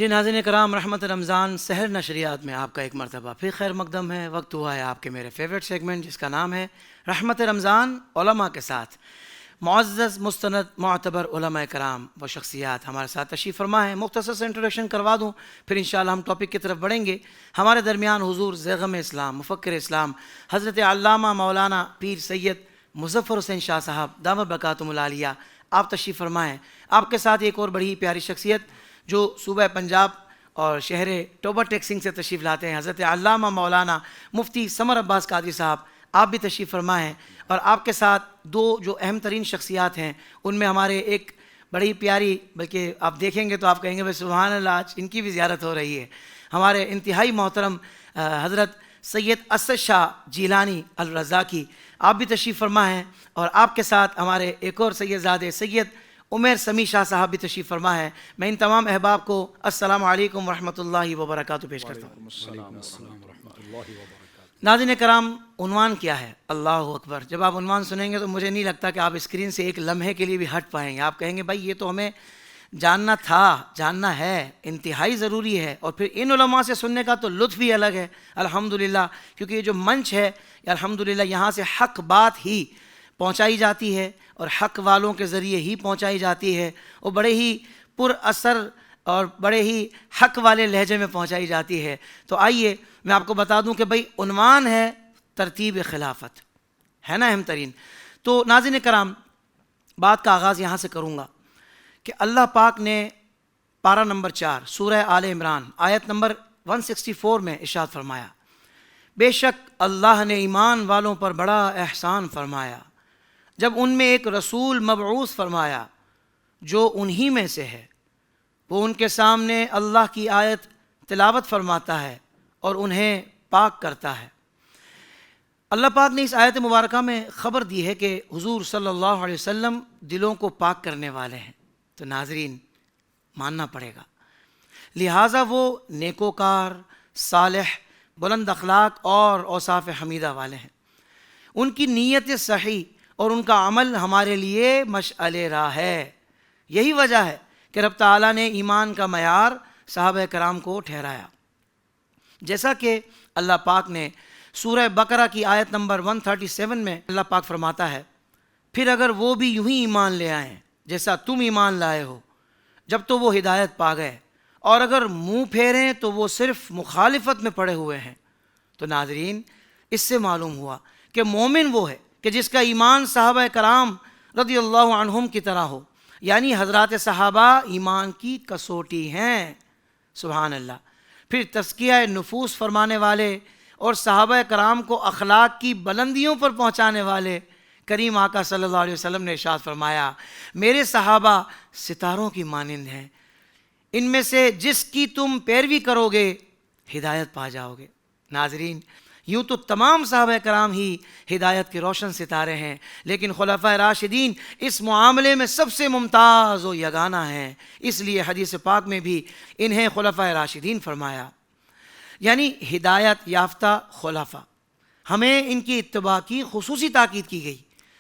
جی ناظرین کرام، رحمت رمضان سحر نشریات میں آپ کا ایک مرتبہ پھر خیر مقدم ہے۔ وقت ہوا ہے آپ کے میرے فیوریٹ سیگمنٹ جس کا نام ہے رحمت رمضان علماء کے ساتھ۔ معزز مستند معتبر علماء کرام و شخصیات ہمارے ساتھ تشریف فرما ہے۔ مختصر سے انٹروڈکشن کروا دوں پھر انشاءاللہ ہم ٹاپک کی طرف بڑھیں گے۔ ہمارے درمیان حضور زیغم اسلام، مفکر اسلام، حضرت علامہ مولانا پیر سید مظفر حسین شاہ صاحب دامت برکاتہم العالیہ آپ تشریف فرما ہے۔ آپ کے ساتھ ایک اور بڑی پیاری شخصیت جو صوبہ پنجاب اور شہر ٹوبہ ٹیکسنگ سے تشریف لاتے ہیں، حضرت علامہ مولانا مفتی سمر عباس قادری صاحب آپ بھی تشریف فرما ہیں۔ اور آپ کے ساتھ دو جو اہم ترین شخصیات ہیں ان میں ہمارے ایک بڑی پیاری، بلکہ آپ دیکھیں گے تو آپ کہیں گے بھائی سبحان اللہ، آج ان کی بھی زیارت ہو رہی ہے، ہمارے انتہائی محترم حضرت سید اسد شاہ جیلانی الرزاقی آپ بھی تشریف فرما ہیں۔ اور آپ کے ساتھ ہمارے ایک اور سید زادے سید عمیر سمیع شاہ صاحب بھی تشریف فرما ہے۔ میں ان تمام احباب کو السلام علیکم ورحمۃ اللہ وبرکاتہ پیش کرتا ہوں۔ ناظرین کرام، عنوان کیا ہے؟ اللہ اکبر۔ جب آپ عنوان سنیں گے تو مجھے نہیں لگتا کہ آپ اسکرین سے ایک لمحے کے لیے بھی ہٹ پائیں گے۔ آپ کہیں گے بھائی یہ تو ہمیں جاننا تھا، جاننا ہے، انتہائی ضروری ہے، اور پھر ان علماء سے سننے کا تو لطف ہی الگ ہے الحمدللہ، کیونکہ یہ جو منچ ہے الحمدللہ یہاں سے حق بات ہی پہنچائی جاتی ہے اور حق والوں کے ذریعے ہی پہنچائی جاتی ہے، اور بڑے ہی پر اثر اور بڑے ہی حق والے لہجے میں پہنچائی جاتی ہے۔ تو آئیے میں آپ کو بتا دوں کہ بھائی عنوان ہے ترتیب خلافت، ہے نا اہم ترین۔ تو ناظرین کرام، بات کا آغاز یہاں سے کروں گا کہ اللہ پاک نے پارہ نمبر 4 سورہ آل عمران آیت نمبر 164 میں ارشاد فرمایا، بے شک اللہ نے ایمان والوں پر بڑا احسان فرمایا جب ان میں ایک رسول مبعوث فرمایا جو انہی میں سے ہے، وہ ان کے سامنے اللہ کی آیت تلاوت فرماتا ہے اور انہیں پاک کرتا ہے۔ اللہ پاک نے اس آیت مبارکہ میں خبر دی ہے کہ حضور صلی اللہ علیہ وسلم دلوں کو پاک کرنے والے ہیں، تو ناظرین ماننا پڑے گا، لہٰذا وہ نیکوکار، صالح، بلند اخلاق اور اوصاف حمیدہ والے ہیں۔ ان کی نیت صحیح اور ان کا عمل ہمارے لیے مشعل راہ ہے۔ یہی وجہ ہے کہ رب تعالیٰ نے ایمان کا معیار صحابہ کرام کو ٹھہرایا، جیسا کہ اللہ پاک نے سورہ بقرہ کی آیت نمبر 137 میں اللہ پاک فرماتا ہے، پھر اگر وہ بھی یوں ہی ایمان لے آئیں جیسا تم ایمان لائے ہو جب تو وہ ہدایت پا گئے، اور اگر منہ پھیریں تو وہ صرف مخالفت میں پڑے ہوئے ہیں۔ تو ناظرین اس سے معلوم ہوا کہ مومن وہ ہے کہ جس کا ایمان صحابہ کرام رضی اللہ عنہم کی طرح ہو، یعنی حضرات صحابہ ایمان کی کسوٹی ہیں، سبحان اللہ۔ پھر تزکیہ نفوس فرمانے والے اور صحابہ کرام کو اخلاق کی بلندیوں پر پہنچانے والے کریم آقا صلی اللہ علیہ وسلم نے ارشاد فرمایا، میرے صحابہ ستاروں کی مانند ہیں، ان میں سے جس کی تم پیروی کرو گے ہدایت پا جاؤ گے۔ ناظرین یوں تو تمام صحابہ کرام ہی ہدایت کے روشن ستارے ہیں، لیکن خلفائے راشدین اس معاملے میں سب سے ممتاز و یگانہ ہیں، اس لیے حدیث پاک میں بھی انہیں خلفائے راشدین فرمایا، یعنی ہدایت یافتہ خلفاء۔ ہمیں ان کی اتباع کی خصوصی تاکید کی گئی،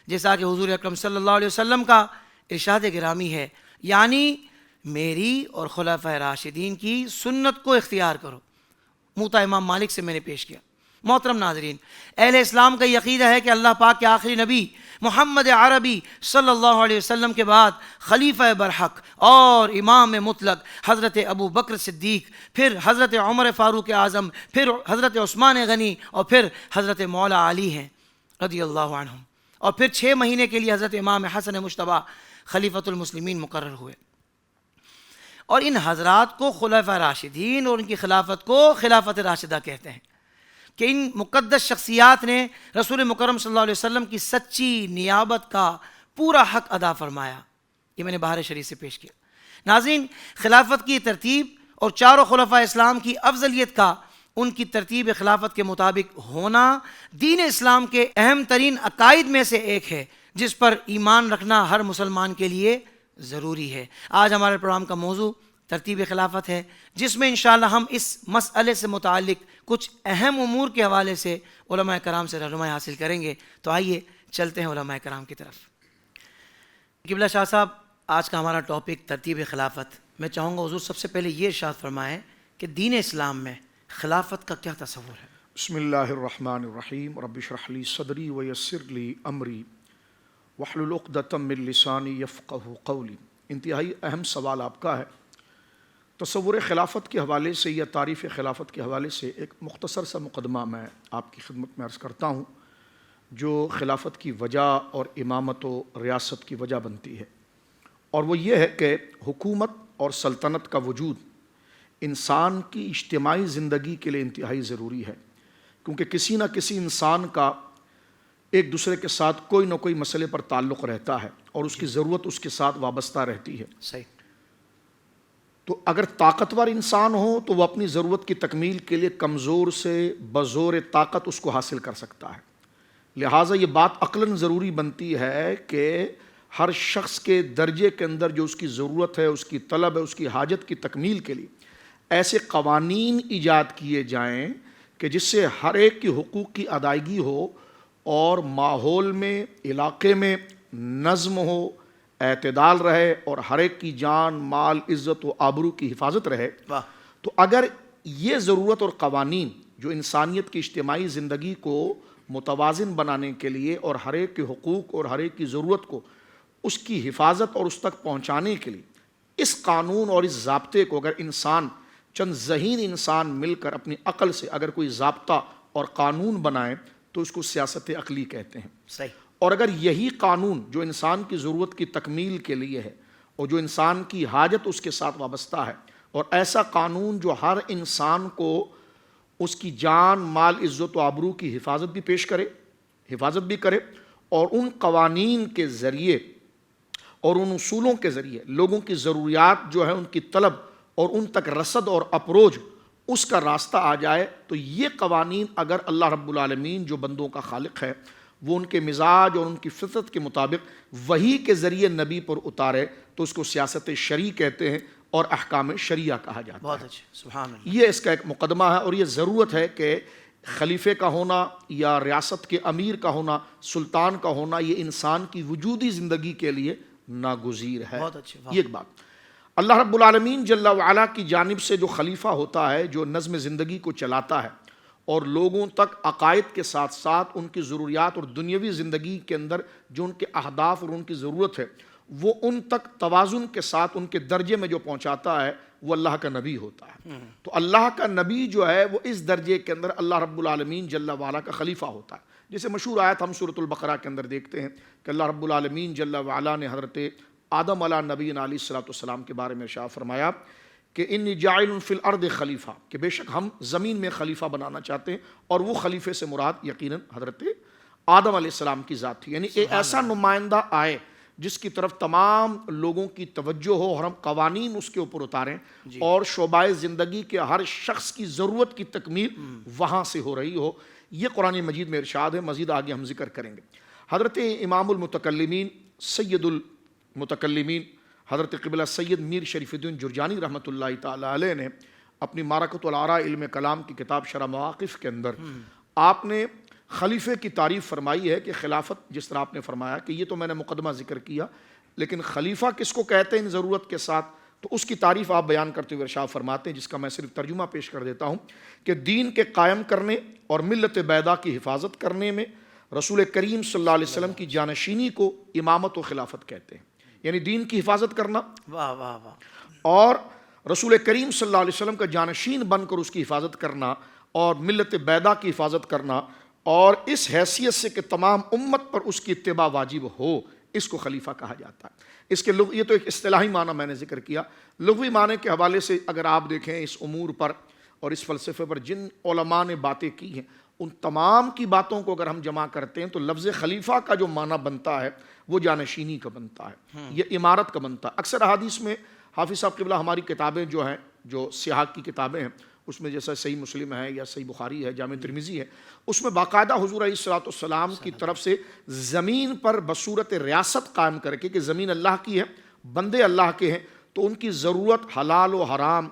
جیسا کہ حضور اکرم صلی اللہ علیہ وسلم کا ارشاد گرامی ہے، یعنی میری اور خلفائے راشدین کی سنت کو اختیار کرو۔ موطا امام مالک سے میں نے پیش کیا۔ محترم ناظرین، اہل اسلام کا یہ عقیدہ ہے کہ اللہ پاک کے آخری نبی محمد عربی صلی اللہ علیہ وسلم کے بعد خلیفہ برحق اور امام مطلق حضرت ابو بکر صدیق، پھر حضرت عمر فاروق اعظم، پھر حضرت عثمان غنی، اور پھر حضرت مولا علی ہیں رضی اللہ عنہم، اور پھر 6 مہینے کے لیے حضرت امام حسن مجتبی خلیفۃ المسلمین مقرر ہوئے۔ اور ان حضرات کو خلفاء راشدین اور ان کی خلافت کو خلافت راشدہ کہتے ہیں کہ ان مقدس شخصیات نے رسول مکرم صلی اللہ علیہ وسلم کی سچی نیابت کا پورا حق ادا فرمایا۔ یہ میں نے بہار شریف سے پیش کیا۔ ناظرین، خلافت کی ترتیب اور چاروں خلفاء اسلام کی افضلیت کا ان کی ترتیب خلافت کے مطابق ہونا دین اسلام کے اہم ترین عقائد میں سے ایک ہے، جس پر ایمان رکھنا ہر مسلمان کے لیے ضروری ہے۔ آج ہمارے پروگرام کا موضوع ترتیب خلافت ہے، جس میں انشاءاللہ ہم اس مسئلے سے متعلق کچھ اہم امور کے حوالے سے علماء کرام سے رہنمائی حاصل کریں گے۔ تو آئیے چلتے ہیں علماء کرام کی طرف۔ قبلہ شاہ صاحب، آج کا ہمارا ٹاپک ترتیب خلافت، میں چاہوں گا حضور سب سے پہلے یہ ارشاد فرمائیں کہ دین اسلام میں خلافت کا کیا تصور ہے؟ بسم اللہ الرحمن الرحیم، رب اشرح لی صدری ویسر لی امری واحلل عقدۃ من لسانی یفقہوا قولی۔ انتہائی اہم سوال آپ کا ہے۔ تصور خلافت کے حوالے سے یا تعریف خلافت کے حوالے سے ایک مختصر سا مقدمہ میں آپ کی خدمت میں عرض کرتا ہوں، جو خلافت کی وجہ اور امامت و ریاست کی وجہ بنتی ہے، اور وہ یہ ہے کہ حکومت اور سلطنت کا وجود انسان کی اجتماعی زندگی کے لیے انتہائی ضروری ہے، کیونکہ کسی نہ کسی انسان کا ایک دوسرے کے ساتھ کوئی نہ کوئی مسئلے پر تعلق رہتا ہے اور اس کی ضرورت اس کے ساتھ وابستہ رہتی ہے۔ صحیح۔ تو اگر طاقتور انسان ہو تو وہ اپنی ضرورت کی تکمیل کے لیے کمزور سے بزور طاقت اس کو حاصل کر سکتا ہے، لہٰذا یہ بات عقلاً ضروری بنتی ہے کہ ہر شخص کے درجے کے اندر جو اس کی ضرورت ہے، اس کی طلب ہے، اس کی حاجت کی تکمیل کے لیے ایسے قوانین ایجاد کیے جائیں کہ جس سے ہر ایک کی حقوق کی ادائیگی ہو اور ماحول میں، علاقے میں نظم ہو، اعتدال رہے اور ہر ایک کی جان، مال، عزت و آبرو کی حفاظت رہے۔ تو اگر یہ ضرورت اور قوانین جو انسانیت کی اجتماعی زندگی کو متوازن بنانے کے لیے اور ہر ایک کے حقوق اور ہر ایک کی ضرورت کو اس کی حفاظت اور اس تک پہنچانے کے لیے اس قانون اور اس ضابطے کو اگر انسان، چند ذہین انسان مل کر اپنی عقل سے اگر کوئی ضابطہ اور قانون بنائیں تو اس کو سیاست عقلی کہتے ہیں۔ صحیح۔ اور اگر یہی قانون جو انسان کی ضرورت کی تکمیل کے لیے ہے اور جو انسان کی حاجت اس کے ساتھ وابستہ ہے، اور ایسا قانون جو ہر انسان کو اس کی جان، مال، عزت و آبرو کی حفاظت بھی کرے اور ان قوانین کے ذریعے اور ان اصولوں کے ذریعے لوگوں کی ضروریات جو ہے ان کی طلب اور ان تک رسد اور اپروچ اس کا راستہ آ جائے، تو یہ قوانین اگر اللہ رب العالمین جو بندوں کا خالق ہے وہ ان کے مزاج اور ان کی فطرت کے مطابق وحی کے ذریعے نبی پر اتارے تو اس کو سیاست شرعی کہتے ہیں اور احکام شریعہ کہا جاتا ہے۔ بہت اچھا، سبحان اللہ۔ یہ اس کا ایک مقدمہ ہے، اور یہ ضرورت ہے کہ خلیفے کا ہونا یا ریاست کے امیر کا ہونا، سلطان کا ہونا، یہ انسان کی وجودی زندگی کے لیے ناگزیر ہے۔ بہت اچھے۔ یہ ایک بات۔ اللہ رب العالمین جل وعلا کی جانب سے جو خلیفہ ہوتا ہے، جو نظم زندگی کو چلاتا ہے اور لوگوں تک عقائد کے ساتھ ساتھ ان کی ضروریات اور دنیاوی زندگی کے اندر جو ان کے اہداف اور ان کی ضرورت ہے وہ ان تک توازن کے ساتھ ان کے درجے میں جو پہنچاتا ہے، وہ اللہ کا نبی ہوتا ہے۔ تو اللہ کا نبی جو ہے وہ اس درجے کے اندر اللہ رب العالمین جل وعلا کا خلیفہ ہوتا ہے۔ جسے مشہور آیت ہم سورۃ البقرہ کے اندر دیکھتے ہیں کہ اللہ رب العالمین جل وعلا نے حضرت آدم علیہ نبی علیہ الصلوۃ والسلام کے بارے میں ارشاد فرمایا کہ انی جاعل فی الارض خلیفہ، کہ بے شک ہم زمین میں خلیفہ بنانا چاہتے ہیں، اور وہ خلیفے سے مراد یقیناً حضرت آدم علیہ السلام کی ذات تھی، یعنی ایک ایسا نمائندہ آئے جس کی طرف تمام لوگوں کی توجہ ہو اور ہم قوانین اس کے اوپر اتاریں اور شعبہ زندگی کے ہر شخص کی ضرورت کی تکمیل وہاں سے ہو رہی ہو۔ یہ قرآن مجید میں ارشاد ہے، مزید آگے ہم ذکر کریں گے۔ حضرت امام المتکلمین، سید المتکلمین، حضرت قبلہ سید میر شریف الدین جرجانی رحمۃ اللہ تعالی علیہ نے اپنی معرکۃ الآراء علم کلام کی کتاب شرح مواقف کے اندر آپ نے خلیفے کی تعریف فرمائی ہے کہ خلافت، جس طرح آپ نے فرمایا کہ یہ تو میں نے مقدمہ ذکر کیا، لیکن خلیفہ کس کو کہتے ہیں ان ضرورت کے ساتھ، تو اس کی تعریف آپ بیان کرتے ہوئے ارشاد فرماتے ہیں، جس کا میں صرف ترجمہ پیش کر دیتا ہوں کہ دین کے قائم کرنے اور ملت بیضا کی حفاظت کرنے میں رسول کریم صلی اللہ علیہ وسلم کی جانشینی کو امامت و خلافت کہتے ہیں، یعنی دین کی حفاظت کرنا واہ واہ واہ، اور رسول کریم صلی اللہ علیہ وسلم کا جانشین بن کر اس کی حفاظت کرنا اور ملت بیضا کی حفاظت کرنا، اور اس حیثیت سے کہ تمام امت پر اس کی اتباع واجب ہو، اس کو خلیفہ کہا جاتا ہے۔ اس کے یہ تو ایک اصطلاحی معنی میں نے ذکر کیا، لغوی معنی کے حوالے سے اگر آپ دیکھیں اس امور پر اور اس فلسفے پر جن علماء نے باتیں کی ہیں، ان تمام کی باتوں کو اگر ہم جمع کرتے ہیں تو لفظ خلیفہ کا جو معنی بنتا ہے وہ جانشینی کا بنتا ہے، یہ عمارت کا بنتا ہے۔ اکثر احادیث میں حافظ صاحب قبلہ ہماری کتابیں جو ہیں، جو سیاق کی کتابیں ہیں، اس میں جیسا صحیح مسلم ہے یا صحیح بخاری ہے، جامع ترمذی ہے، اس میں باقاعدہ حضور علیہ الصلوۃ والسلام کی طرف سے زمین پر بصورت ریاست قائم کر کے کہ زمین اللہ کی ہے، بندے اللہ کے ہیں، تو ان کی ضرورت حلال و حرام،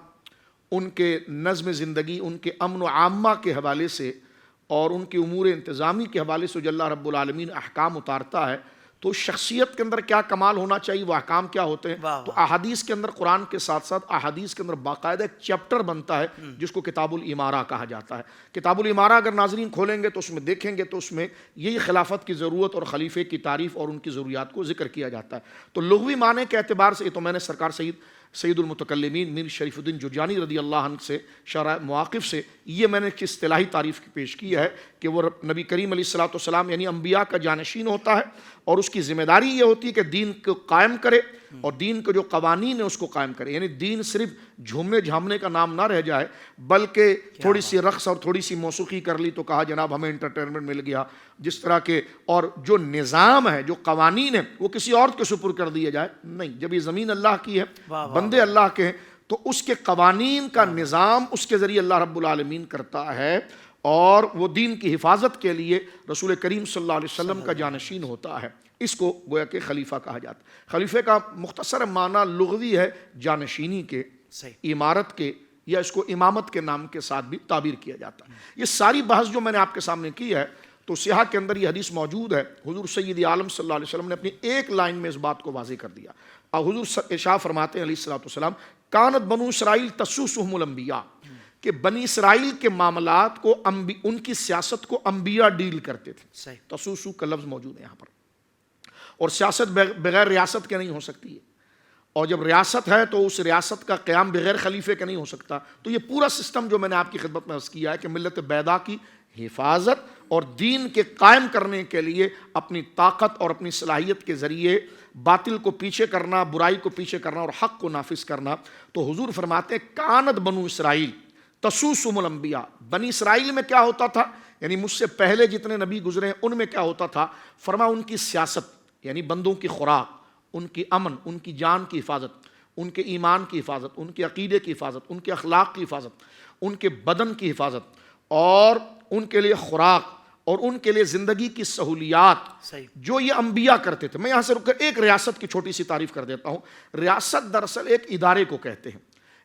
ان کے نظم زندگی، ان کے امن و عامہ کے حوالے سے اور ان کے امور انتظامی کے حوالے سے جو اللہ رب العالمین احکام اتارتا ہے، تو شخصیت کے اندر کیا کمال ہونا چاہیے، وہ احکام کیا ہوتے ہیں. واہ تو احادیث کے اندر قرآن کے ساتھ ساتھ احادیث کے اندر باقاعدہ ایک چیپٹر بنتا ہے جس کو کتاب الامارہ کہا جاتا ہے. کتاب الامارہ اگر ناظرین کھولیں گے تو اس میں دیکھیں گے تو اس میں یہی خلافت کی ضرورت اور خلیفے کی تعریف اور ان کی ضروریات کو ذکر کیا جاتا ہے. تو لغوی معنی کے اعتبار سے تو میں نے سرکار سید المتکلمین میر شریف الدین جرجانی رضی اللہ عنہ سے شرح مواقف سے یہ میں نے اصطلاحی تعریف پیش کی ہے کہ وہ نبی کریم علیہ الصلوۃ والسلام یعنی انبیاء کا جانشین ہوتا ہے، اور اس کی ذمہ داری یہ ہوتی ہے کہ دین کو قائم کرے اور دین کے جو قوانین ہیں اس کو قائم کرے. یعنی دین صرف جھومنے جھامنے کا نام نہ رہ جائے، بلکہ تھوڑی سی رقص اور تھوڑی سی موسیقی کر لی تو کہا جناب ہمیں انٹرٹینمنٹ مل گیا، جس طرح کے، اور جو نظام ہے جو قوانین ہیں وہ کسی اور کے سپرد کر دیے جائے نہیں. جب یہ زمین اللہ کی ہے، بندے اللہ کے ہیں، تو اس کے قوانین کا نظام اس کے ذریعے اللہ رب العالمین کرتا ہے، اور وہ دین کی حفاظت کے لیے رسول کریم صلی اللہ علیہ وسلم کا جانشین ہوتا ہے. اس کو گویا کہ خلیفہ کہا جاتا ہے. خلیفے کا مختصر معنی لغوی ہے جانشینی کے، عمارت کے، یا اس کو امامت کے نام کے ساتھ بھی تعبیر کیا جاتا ہے. یہ ساری بحث جو میں نے آپ کے سامنے کی ہے تو صحیح کے اندر یہ حدیث موجود ہے. حضور سید عالم صلی اللہ علیہ وسلم نے اپنی ایک لائن میں اس بات کو واضح کر دیا. اور حضور ارشاد فرماتے ہیں علیہ الصلوۃ والسلام، کانت بنو اسرائیل تسوسهم الانبیاء، کہ بنی اسرائیل کے معاملات کو ان کی سیاست کو انبیاء ڈیل کرتے تھے. تسوسو کا لفظ موجود ہے یہاں پر. اور سیاست بغیر ریاست کے نہیں ہو سکتی ہے، اور جب ریاست ہے تو اس ریاست کا قیام بغیر خلیفے کے نہیں ہو سکتا. تو یہ پورا سسٹم جو میں نے آپ کی خدمت میں عرض کیا ہے کہ ملت بیضاء کی حفاظت اور دین کے قائم کرنے کے لیے اپنی طاقت اور اپنی صلاحیت کے ذریعے باطل کو پیچھے کرنا، برائی کو پیچھے کرنا اور حق کو نافذ کرنا. تو حضور فرماتے ہیں کانت بنو اسرائیل تسوسهم الانبیاء، بنی اسرائیل میں کیا ہوتا تھا، یعنی مجھ سے پہلے جتنے نبی گزرے ہیں ان میں کیا ہوتا تھا. فرما ان کی سیاست یعنی بندوں کی خوراک، ان کی امن، ان کی جان کی حفاظت، ان کے ایمان کی حفاظت، ان کے عقیدے کی حفاظت، ان کے اخلاق کی حفاظت، ان کے بدن کی حفاظت، اور ان کے لیے خوراک اور ان کے لیے زندگی کی سہولیات جو یہ انبیاء کرتے تھے. میں یہاں سے رک کر ایک ریاست کی چھوٹی سی تعریف کر دیتا ہوں. ریاست دراصل ایک ادارے کو کہتے ہیں.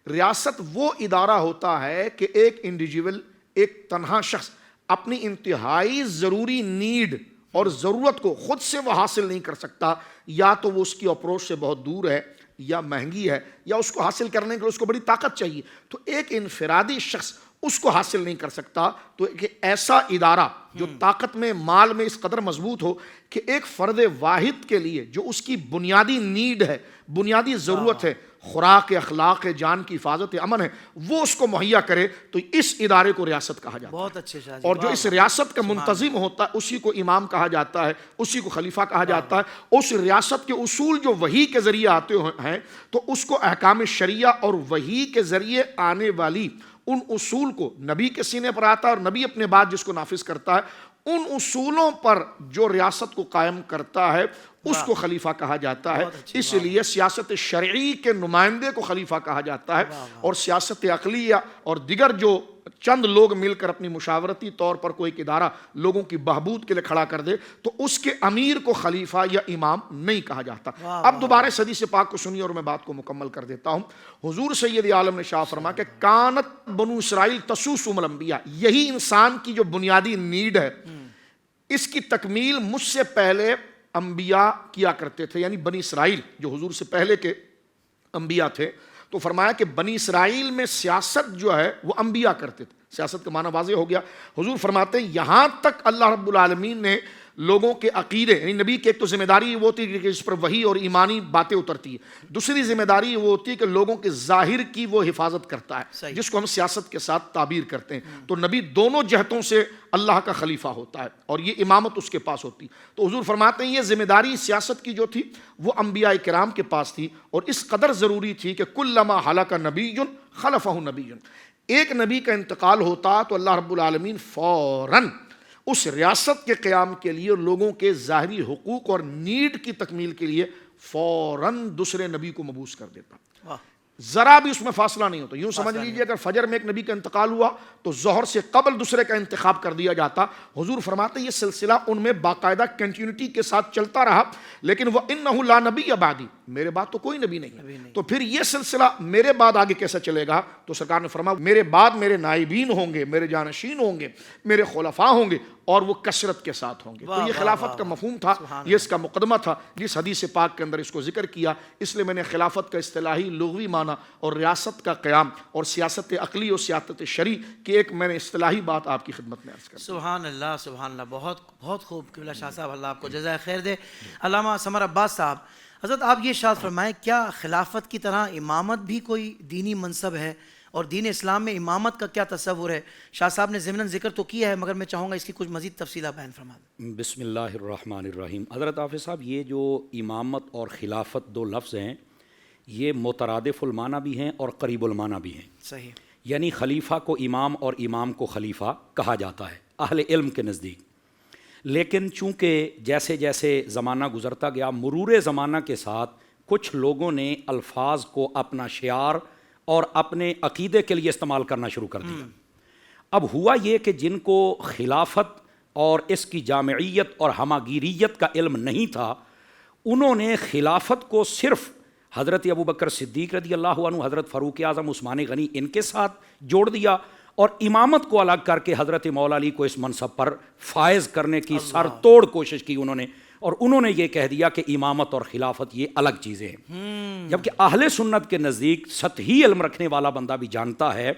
ریاست وہ ادارہ ہوتا ہے کہ ایک انڈیویجول، ایک تنہا شخص اپنی انتہائی ضروری نیڈ اور ضرورت کو خود سے وہ حاصل نہیں کر سکتا، یا تو وہ اس کی اپروچ سے بہت دور ہے، یا مہنگی ہے، یا اس کو حاصل کرنے کے لیے اس کو بڑی طاقت چاہیے. تو ایک انفرادی شخص اس کو حاصل نہیں کر سکتا. تو ایک ایسا ادارہ جو طاقت میں، مال میں اس قدر مضبوط ہو کہ ایک فرد واحد کے لیے جو اس کی بنیادی نیڈ ہے، بنیادی ضرورت ہے، خوراک، اخلاق، جان کی حفاظت، امن ہے، وہ اس کو مہیا کرے، تو اس ادارے کو ریاست کہا جاتا ہے. بہت اچھے شاہ جی. اور جو اس ریاست کا منتظم ہوتا ہے اسی کو امام کہا جاتا ہے، اسی کو خلیفہ کہا جاتا ہے. اس ریاست کے اصول جو وحی کے ذریعے آتے ہیں تو اس کو احکام شریعہ اور وحی کے ذریعے آنے والی ان اصول کو نبی کے سینے پر آتا ہے، اور نبی اپنے بعد جس کو نافذ کرتا ہے، ان اصولوں پر جو ریاست کو قائم کرتا ہے اس کو خلیفہ کہا جاتا ہے. اس لیے سیاست شرعی کے نمائندے کو خلیفہ کہا جاتا ہے. اور سیاست عقلیہ اور دیگر جو چند لوگ مل کر اپنی مشاورتی طور پر کوئی ادارہ لوگوں کی بہبود کے لیے کھڑا کر دے تو اس کے امیر کو خلیفہ یا امام نہیں کہا جاتا. اب دوبارہ اس حدیث پاک کو سنیے اور میں بات کو مکمل کر دیتا ہوں. حضور سید عالم نے شاہ فرما کہ کانت بنو اسرائیل تسوسهم الانبیاء، یہی انسان کی جو بنیادی نیڈ ہے، اس کی تکمیل مجھ سے پہلے انبیاء کیا کرتے تھے. یعنی بنی اسرائیل جو حضور سے پہلے کے انبیاء تھے، تو فرمایا کہ بنی اسرائیل میں سیاست جو ہے وہ انبیاء کرتے تھے. سیاست کا معنی واضح ہو گیا. حضور فرماتے ہیں یہاں تک اللہ رب العالمین نے لوگوں کے عقیدے، یعنی نبی کی ایک تو ذمہ داری وہ ہوتی ہے کہ اس پر وحی اور ایمانی باتیں اترتی ہے، دوسری ذمہ داری وہ ہوتی ہے کہ لوگوں کے ظاہر کی وہ حفاظت کرتا ہے، جس کو ہم سیاست کے ساتھ تعبیر کرتے ہیں. تو نبی دونوں جہتوں سے اللہ کا خلیفہ ہوتا ہے اور یہ امامت اس کے پاس ہوتی. تو حضور فرماتے ہیں یہ ذمہ داری سیاست کی جو تھی وہ انبیاء کرام کے پاس تھی، اور اس قدر ضروری تھی کہ کلما ہلاک نبی خلفہ نبی، ایک نبی کا انتقال ہوتا تو اللہ رب العالمین فوراً اس ریاست کے قیام کے لیے، لوگوں کے ظاہری حقوق اور نیڈ کی تکمیل کے لیے فوراً دوسرے نبی کو مبعوث کر دیتا. ذرا بھی اس میں فاصلہ نہیں ہوتا. یوں سمجھ لیجئے اگر فجر میں ایک نبی کا انتقال ہوا تو ظہر سے قبل دوسرے کا انتخاب کر دیا جاتا. حضور فرماتے ہیں یہ سلسلہ ان میں باقاعدہ کنٹینیوٹی کے ساتھ چلتا رہا. لیکن وَإِنَّهُ لَا نَبِيَّ بَعْدِي، میرے بعد تو کوئی نبی نہیں، تو پھر یہ سلسلہ میرے بعد آگے کیسا چلے گا؟ تو سرکار نے فرمایا میرے بعد میرے نائبین ہوں گے، میرے جانشین ہوں گے، میرے خلفاء ہوں گے، اور وہ کثرت کے ساتھ ہوں گے۔ تو یہ خلافت کا مفہوم تھا، یہ اس کا مقدمہ تھا جس حدیث پاک کے اندر اس کو ذکر کیا۔ اس لیے میں نے خلافت کا اصطلاحی لغوی معنی اور ریاست کا قیام اور سیاست عقلی اور سیاست شرعی کی ایک میں نے اصطلاحی بات آپ کی خدمت میں عرض کر دی۔ سبحان اللہ، سبحان اللہ، بہت بہت خوب قبلہ شاہ صاحب، اللہ آپ کو جزائے خیر دے۔ علامہ سمر عباس صاحب، حضرت آپ یہ ارشاد فرمائیں، کیا خلافت کی طرح امامت بھی کوئی دینی منصب ہے؟ اور دین اسلام میں امامت کا کیا تصور ہے؟ شاہ صاحب نے ضمناً ذکر تو کیا ہے، مگر میں چاہوں گا اس کی کچھ مزید تفصیلات بیان فرما دیں۔ بسم اللہ الرحمن الرحیم۔ حضرت حافظ صاحب، یہ جو امامت اور خلافت دو لفظ ہیں، یہ مترادف المعنی بھی ہیں اور قریب المعنی بھی ہیں۔ صحیح۔ یعنی خلیفہ کو امام اور امام کو خلیفہ کہا جاتا ہے اہل علم کے نزدیک، لیکن چونکہ جیسے جیسے زمانہ گزرتا گیا، مرور زمانہ کے ساتھ کچھ لوگوں نے الفاظ کو اپنا شعار اور اپنے عقیدے کے لیے استعمال کرنا شروع کر دیا۔ اب ہوا یہ کہ جن کو خلافت اور اس کی جامعیت اور ہماگیریت کا علم نہیں تھا، انہوں نے خلافت کو صرف حضرت ابوبکر صدیق رضی اللہ عنہ، حضرت فاروق اعظم، عثمان غنی ان کے ساتھ جوڑ دیا، اور امامت کو الگ کر کے حضرت مولا علی کو اس منصب پر فائز کرنے کی سر توڑ کوشش کی انہوں نے، اور انہوں نے یہ کہہ دیا کہ امامت اور خلافت یہ الگ چیزیں ہیں۔ جبکہ اہل سنت کے نزدیک سطحی علم رکھنے والا بندہ بھی جانتا ہے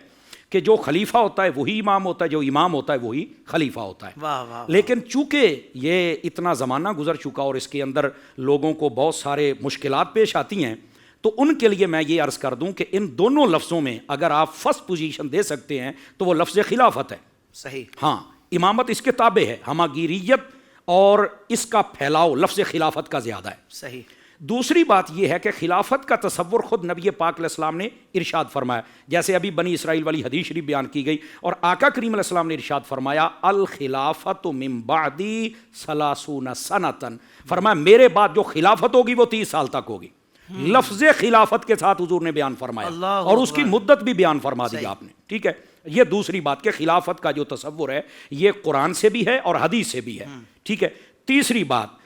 کہ جو خلیفہ ہوتا ہے وہی امام ہوتا ہے، جو امام ہوتا ہے وہی خلیفہ ہوتا ہے۔ واہ واہ۔ لیکن چونکہ یہ اتنا زمانہ گزر چکا اور اس کے اندر لوگوں کو بہت سارے مشکلات پیش آتی ہیں، تو ان کے لیے میں یہ عرض کر دوں کہ ان دونوں لفظوں میں اگر آپ فرسٹ پوزیشن دے سکتے ہیں تو وہ لفظ خلافت ہے۔ صحیح۔ ہاں، امامت اس کے تابع ہے، ہماگیریت اور اس کا پھیلاؤ لفظ خلافت کا زیادہ ہے۔ صحیح۔ دوسری بات یہ ہے کہ خلافت کا تصور خود نبی پاک علیہ السلام نے ارشاد فرمایا، جیسے ابھی بنی اسرائیل والی حدیث شریف بیان کی گئی، اور آقا کریم علیہ السلام نے ارشاد فرمایا الخلافت من بعدی 30 سنۃ، فرمایا میرے بعد جو خلافت ہوگی وہ 30 سال تک ہوگی۔ لفظ خلافت کے ساتھ حضور نے بیان فرمایا اور اس کی مدت بھی بیان فرما دی آپ نے، ٹھیک ہے۔ یہ دوسری بات کہ خلافت کا جو تصور ہے یہ قرآن سے بھی ہے اور حدیث سے بھی ہے، ٹھیک ہے۔ تیسری بات،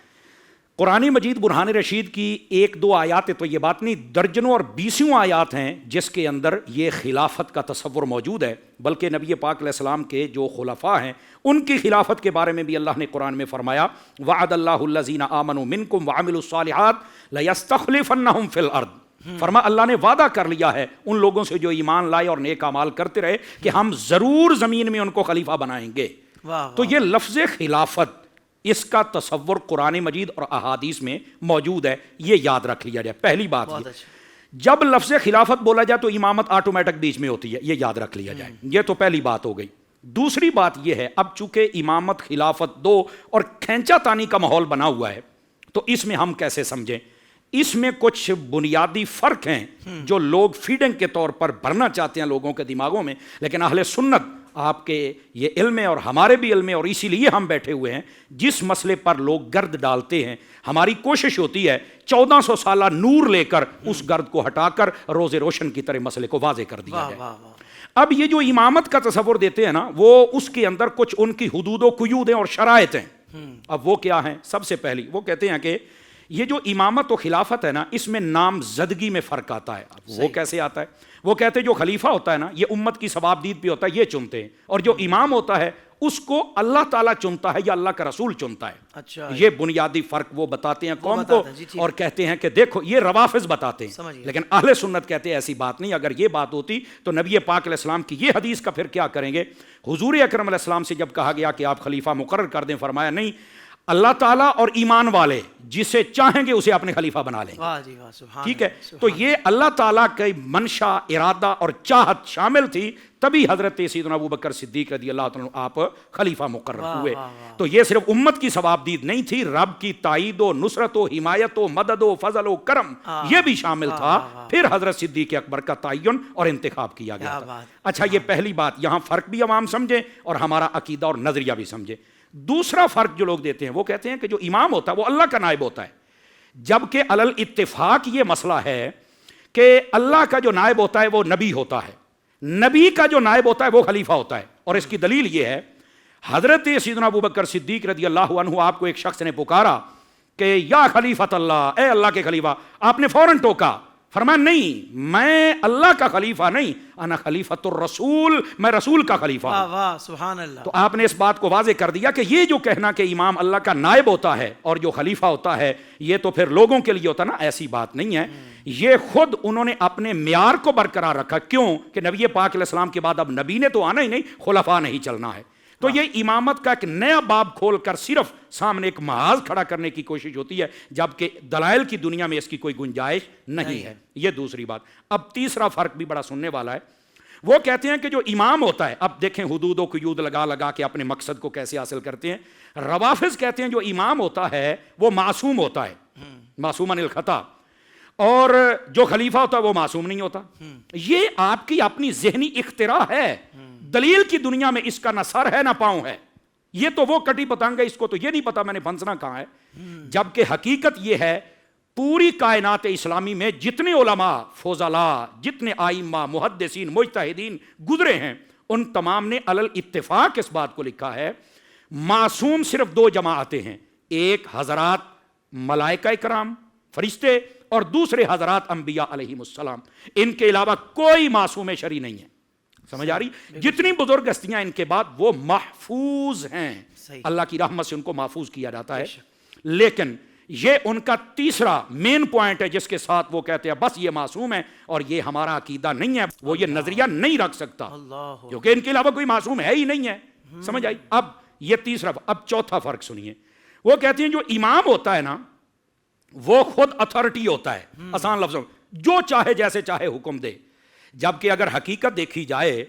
قرآن مجید برہان رشید کی 1-2 آیات تو یہ بات نہیں، درجنوں اور 20 آیات ہیں جس کے اندر یہ خلافت کا تصور موجود ہے، بلکہ نبی پاک علیہ السلام کے جو خلفاء ہیں ان کی خلافت کے بارے میں بھی اللہ نے قرآن میں فرمایا وعد اللہ الذین آمنوا منکم وعملوا الصالحات لیستخلفنہم فی الارض، فرما اللہ نے وعدہ کر لیا ہے ان لوگوں سے جو ایمان لائے اور نیک اعمال کرتے رہے کہ ہم ضرور زمین میں ان کو خلیفہ بنائیں گے۔ تو یہ لفظ خلافت، اس کا تصور قرآن مجید اور احادیث میں موجود ہے، یہ یاد رکھ لیا جائے۔ پہلی بات یہ، جب لفظ خلافت بولا جائے تو امامت آٹومیٹک بیچ میں ہوتی ہے، یہ یاد رکھ لیا جائے، یہ تو پہلی بات ہو گئی۔ دوسری بات یہ ہے، اب چونکہ امامت خلافت دو اور کھینچا تانی کا ماحول بنا ہوا ہے، تو اس میں ہم کیسے سمجھیں؟ اس میں کچھ بنیادی فرق ہیں جو لوگ فیڈنگ کے طور پر بھرنا چاہتے ہیں لوگوں کے دماغوں میں، لیکن اہل سنت آپ کے یہ علم ہے اور ہمارے بھی علم ہے، اور اسی لیے ہم بیٹھے ہوئے ہیں۔ جس مسئلے پر لوگ گرد ڈالتے ہیں، ہماری کوشش ہوتی ہے 1400 سالہ نور لے کر اس گرد کو ہٹا کر روز روشن کی طرح مسئلے کو واضح کر دیا جائے۔ اب یہ جو امامت کا تصور دیتے ہیں نا، وہ اس کے اندر کچھ ان کی حدود و قیود ہیں اور شرائط ہیں۔ اب وہ کیا ہیں؟ سب سے پہلی وہ کہتے ہیں کہ یہ جو امامت و خلافت ہے نا، اس میں نامزدگی میں فرق آتا ہے۔ وہ کیسے آتا ہے؟ وہ کہتے ہیں جو خلیفہ ہوتا ہے نا، یہ امت کی ثوابدید بھی ہوتا ہے، یہ چنتے ہیں، اور جو امام ہوتا ہے اس کو اللہ تعالیٰ چنتا ہے یا اللہ کا رسول چنتا ہے۔ اچھا، یہ بنیادی فرق وہ بتاتے ہیں قوم کو، اور کہتے ہیں کہ دیکھو یہ روافظ بتاتے ہیں، لیکن اہل سنت کہتے ہیں ایسی بات نہیں۔ اگر یہ بات ہوتی تو نبی پاک علیہ السلام کی یہ حدیث کا پھر کیا کریں گے؟ حضور اکرم علیہ السلام سے جب کہا گیا کہ آپ خلیفہ مقرر کر دیں، فرمایا نہیں، اللہ تعالیٰ اور ایمان والے جسے چاہیں گے اسے اپنے خلیفہ بنا لیں گے۔ ٹھیک ہے، تو یہ اللہ تعالیٰ کی منشا، ارادہ اور چاہت شامل تھی، تبھی حضرت سیدنا ابوبکر صدیق رضی اللہ عنہ آپ خلیفہ مقرر ہوئے۔ تو یہ صرف امت کی ثوابدید نہیں تھی، رب کی تائید و نصرت و حمایت و مدد و فضل و کرم یہ بھی شامل تھا۔ پھر حضرت صدیق اکبر کا تعین اور انتخاب کیا گیا تھا۔ اچھا، یہ پہلی بات، یہاں فرق بھی عوام سمجھیں اور ہمارا عقیدہ اور نظریہ بھی سمجھیں۔ دوسرا فرق جو لوگ دیتے ہیں وہ کہتے ہیں کہ جو امام ہوتا ہے وہ اللہ کا نائب ہوتا ہے، جبکہ علل اتفاق یہ مسئلہ ہے کہ اللہ کا جو نائب ہوتا ہے وہ نبی ہوتا ہے، نبی کا جو نائب ہوتا ہے وہ خلیفہ ہوتا ہے۔ اور اس کی دلیل یہ ہے، حضرت سیدنا ابوبکر صدیق رضی اللہ عنہ آپ کو ایک شخص نے پکارا کہ یا خلیفۃ اللہ، اے اللہ کے خلیفہ، آپ نے فوراً ٹوکا، فرمایا نہیں میں اللہ کا خلیفہ نہیں، انا خلیفۃ الرسول، میں رسول کا خلیفہ ہوں۔ واہ واہ سبحان اللہ۔ تو آپ نے اس بات کو واضح کر دیا کہ یہ جو کہنا کہ امام اللہ کا نائب ہوتا ہے اور جو خلیفہ ہوتا ہے یہ تو پھر لوگوں کے لیے ہوتا نا، ایسی بات نہیں ہے۔ یہ خود انہوں نے اپنے معیار کو برقرار رکھا، کیوں کہ نبی پاک علیہ السلام کے بعد اب نبی نے تو آنا ہی نہیں، خلفاء نے ہی چلنا ہے۔ تو یہ امامت کا ایک نیا باب کھول کر صرف سامنے ایک محاذ کھڑا کرنے کی کوشش ہوتی ہے، جبکہ دلائل کی دنیا میں اس کی کوئی گنجائش نہیں ہے۔ یہ دوسری بات۔ اب تیسرا فرق بھی بڑا سننے والا ہے، وہ کہتے ہیں کہ جو امام ہوتا ہے، اب دیکھیں حدود و قیود لگا لگا کے اپنے مقصد کو کیسے حاصل کرتے ہیں۔ روافظ کہتے ہیں جو امام ہوتا ہے وہ معصوم ہوتا ہے، معصوم عن الخطا، اور جو خلیفہ ہوتا ہے وہ معصوم نہیں ہوتا۔ یہ آپ کی اپنی ذہنی اختراع ہے، دلیل کی دنیا میں اس کا نہ سر ہے نہ پاؤں ہے۔ یہ تو وہ کٹی پتنگ ہے، اس کو تو یہ نہیں پتا میں نے پھنسنا کہاں ہے، جبکہ حقیقت یہ ہے پوری کائنات اسلامی میں جتنے علماء فضلاء، جتنے ائمہ محدثین مجتہدین گزرے ہیں، ان تمام نے علی الاتفاق اس بات کو لکھا ہے معصوم صرف دو جماعتیں ہیں، ایک حضرات ملائکہ کرام فرشتے، اور دوسرے حضرات انبیاء علیہم السلام۔ ان کے علاوہ کوئی معصوم شرعی نہیں ہے، سمجھ آ رہی؟ جتنی بزرگ ہستیاں ان کے بعد وہ محفوظ ہیں، اللہ کی رحمت سے ان کو محفوظ کیا جاتا ہے۔ لیکن یہ ان کا تیسرا مین پوائنٹ ہے جس کے ساتھ وہ کہتے ہیں بس یہ معصوم ہے اور یہ ہمارا عقیدہ نہیں ہے، وہ یہ نظریہ نہیں رکھ سکتا کیونکہ ان کے علاوہ کوئی معصوم ہے ہی نہیں ہے، سمجھ آئی؟ اب یہ تیسرا۔ اب چوتھا فرق سنیے، وہ کہتے ہیں جو امام ہوتا ہے نا وہ خود اتھارٹی ہوتا ہے، آسان لفظوں جو چاہے جیسے چاہے حکم دے، جبکہ اگر حقیقت دیکھی جائے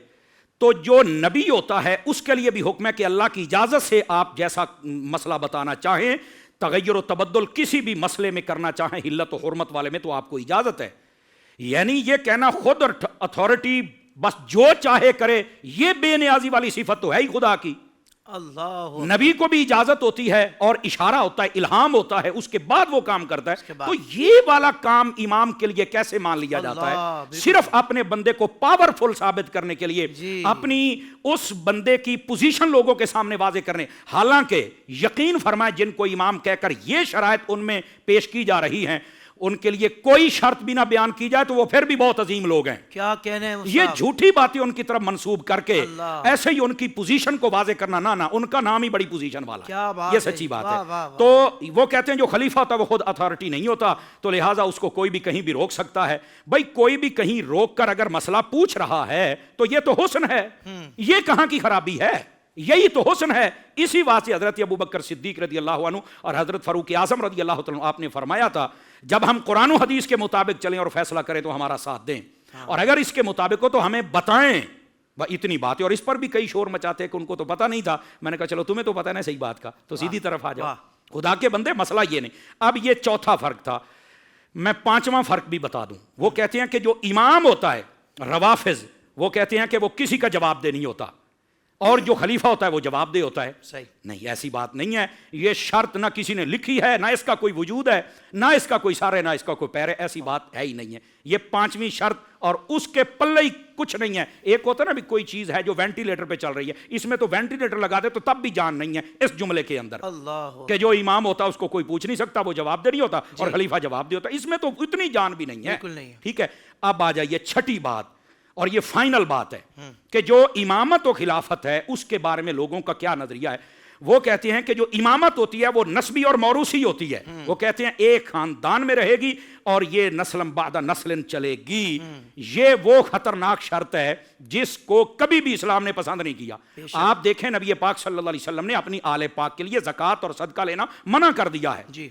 تو جو نبی ہوتا ہے اس کے لیے بھی حکم ہے کہ اللہ کی اجازت سے آپ جیسا مسئلہ بتانا چاہیں، تغیر و تبدل کسی بھی مسئلے میں کرنا چاہیں حلت و حرمت والے میں، تو آپ کو اجازت ہے۔ یعنی یہ کہنا خود اتھارٹی بس جو چاہے کرے، یہ بے نیازی والی صفت تو ہے ہی خدا کی۔ اللہ نبی کو بھی اجازت ہوتی ہے اور اشارہ ہوتا ہے، الہام ہوتا ہے، اس کے بعد وہ کام کرتا ہے۔ تو یہ والا کام امام کے لیے کیسے مان لیا جاتا ہے؟ صرف اپنے بندے کو پاورفل ثابت کرنے کے لیے، اپنی اس بندے کی پوزیشن لوگوں کے سامنے واضح کرنے۔ حالانکہ یقین فرمائے جن کو امام کہہ کر یہ شرائط ان میں پیش کی جا رہی ہیں، ان کے لیے کوئی شرط بھی نہ بیان کی جائے تو وہ پھر بھی بہت عظیم لوگ ہیں۔ کیا کہنے ہیں یہ جھوٹی باتیں ان کی طرف منسوب کر کے ایسے ہی ان کی پوزیشن کو واضح کرنا، نہ ان کا نام ہی بڑی پوزیشن والا ہے، یہ سچی بات ہے۔ تو وہ کہتے ہیں جو خلیفہ ہوتا ہے وہ خود اتھارٹی نہیں ہوتا، تو لہٰذا اس کو کوئی بھی کہیں بھی روک سکتا ہے۔ بھائی کوئی بھی کہیں روک کر اگر مسئلہ پوچھ رہا ہے تو یہ تو حسن ہے، یہ کہاں کی خرابی ہے؟ یہی تو حسن ہے۔ اسی واسطے حضرت ابوبکر صدیق رضی اللہ عنہ اور حضرت فاروق اعظم رضی اللہ عنہ آپ نے فرمایا تھا جب ہم قرآن و حدیث کے مطابق چلیں اور فیصلہ کریں تو ہمارا ساتھ دیں، اور اگر اس کے مطابق ہو تو ہمیں بتائیں۔ اتنی باتیں، اور اس پر بھی کئی شور مچاتے ہیں کہ ان کو تو پتہ نہیں تھا۔ میں نے کہا چلو تمہیں تو پتہ نہیں صحیح بات کا، تو سیدھی طرف آ جاؤ، خدا کے بندے مسئلہ یہ نہیں۔ اب یہ چوتھا فرق تھا، میں پانچواں فرق بھی بتا دوں۔ وہ کہتے ہیں کہ جو امام ہوتا ہے روافظ، وہ کہتے ہیں کہ وہ کسی کا جواب دہ نہیں ہوتا، اور جو خلیفہ ہوتا ہے وہ جواب دہ ہوتا ہے۔ صحیح نہیں، ایسی بات نہیں ہے، یہ شرط نہ کسی نے لکھی ہے، نہ اس کا کوئی وجود ہے، نہ اس کا کوئی سر ہے، نہ اس کا کوئی پیر ہے، ایسی بات ہے ہی نہیں ہے۔ یہ پانچویں شرط، اور اس کے پلے ہی کچھ نہیں ہے۔ ایک ہوتا ہے نا بھی کوئی چیز ہے جو وینٹیلیٹر پہ چل رہی ہے، اس میں تو وینٹیلیٹر لگا دے تو تب بھی جان نہیں ہے اس جملے کے اندر، کہ جو امام ہوتا ہے اس کو کوئی پوچھ نہیں سکتا، وہ جواب دہ نہیں ہوتا، اور خلیفہ جواب دہ ہوتا ہے، اس میں تو اتنی جان بھی نہیں ہے۔ ٹھیک ہے، اب آ جائیے چھٹی بات، اور یہ فائنل بات ہے کہ جو امامت و خلافت ہے اس کے بارے میں لوگوں کا کیا نظریہ ہے۔ وہ کہتے ہیں کہ جو امامت ہوتی ہے وہ نسبی اور موروثی ہوتی ہے۔ وہ کہتے ہیں ایک خاندان میں رہے گی اور یہ نسل بعد نسل چلے گی۔ یہ وہ خطرناک شرط ہے جس کو کبھی بھی اسلام نے پسند نہیں کیا۔ آپ دیکھیں نبی پاک صلی اللہ علیہ وسلم نے اپنی آل پاک کے لیے زکوٰۃ اور صدقہ لینا منع کر دیا ہے۔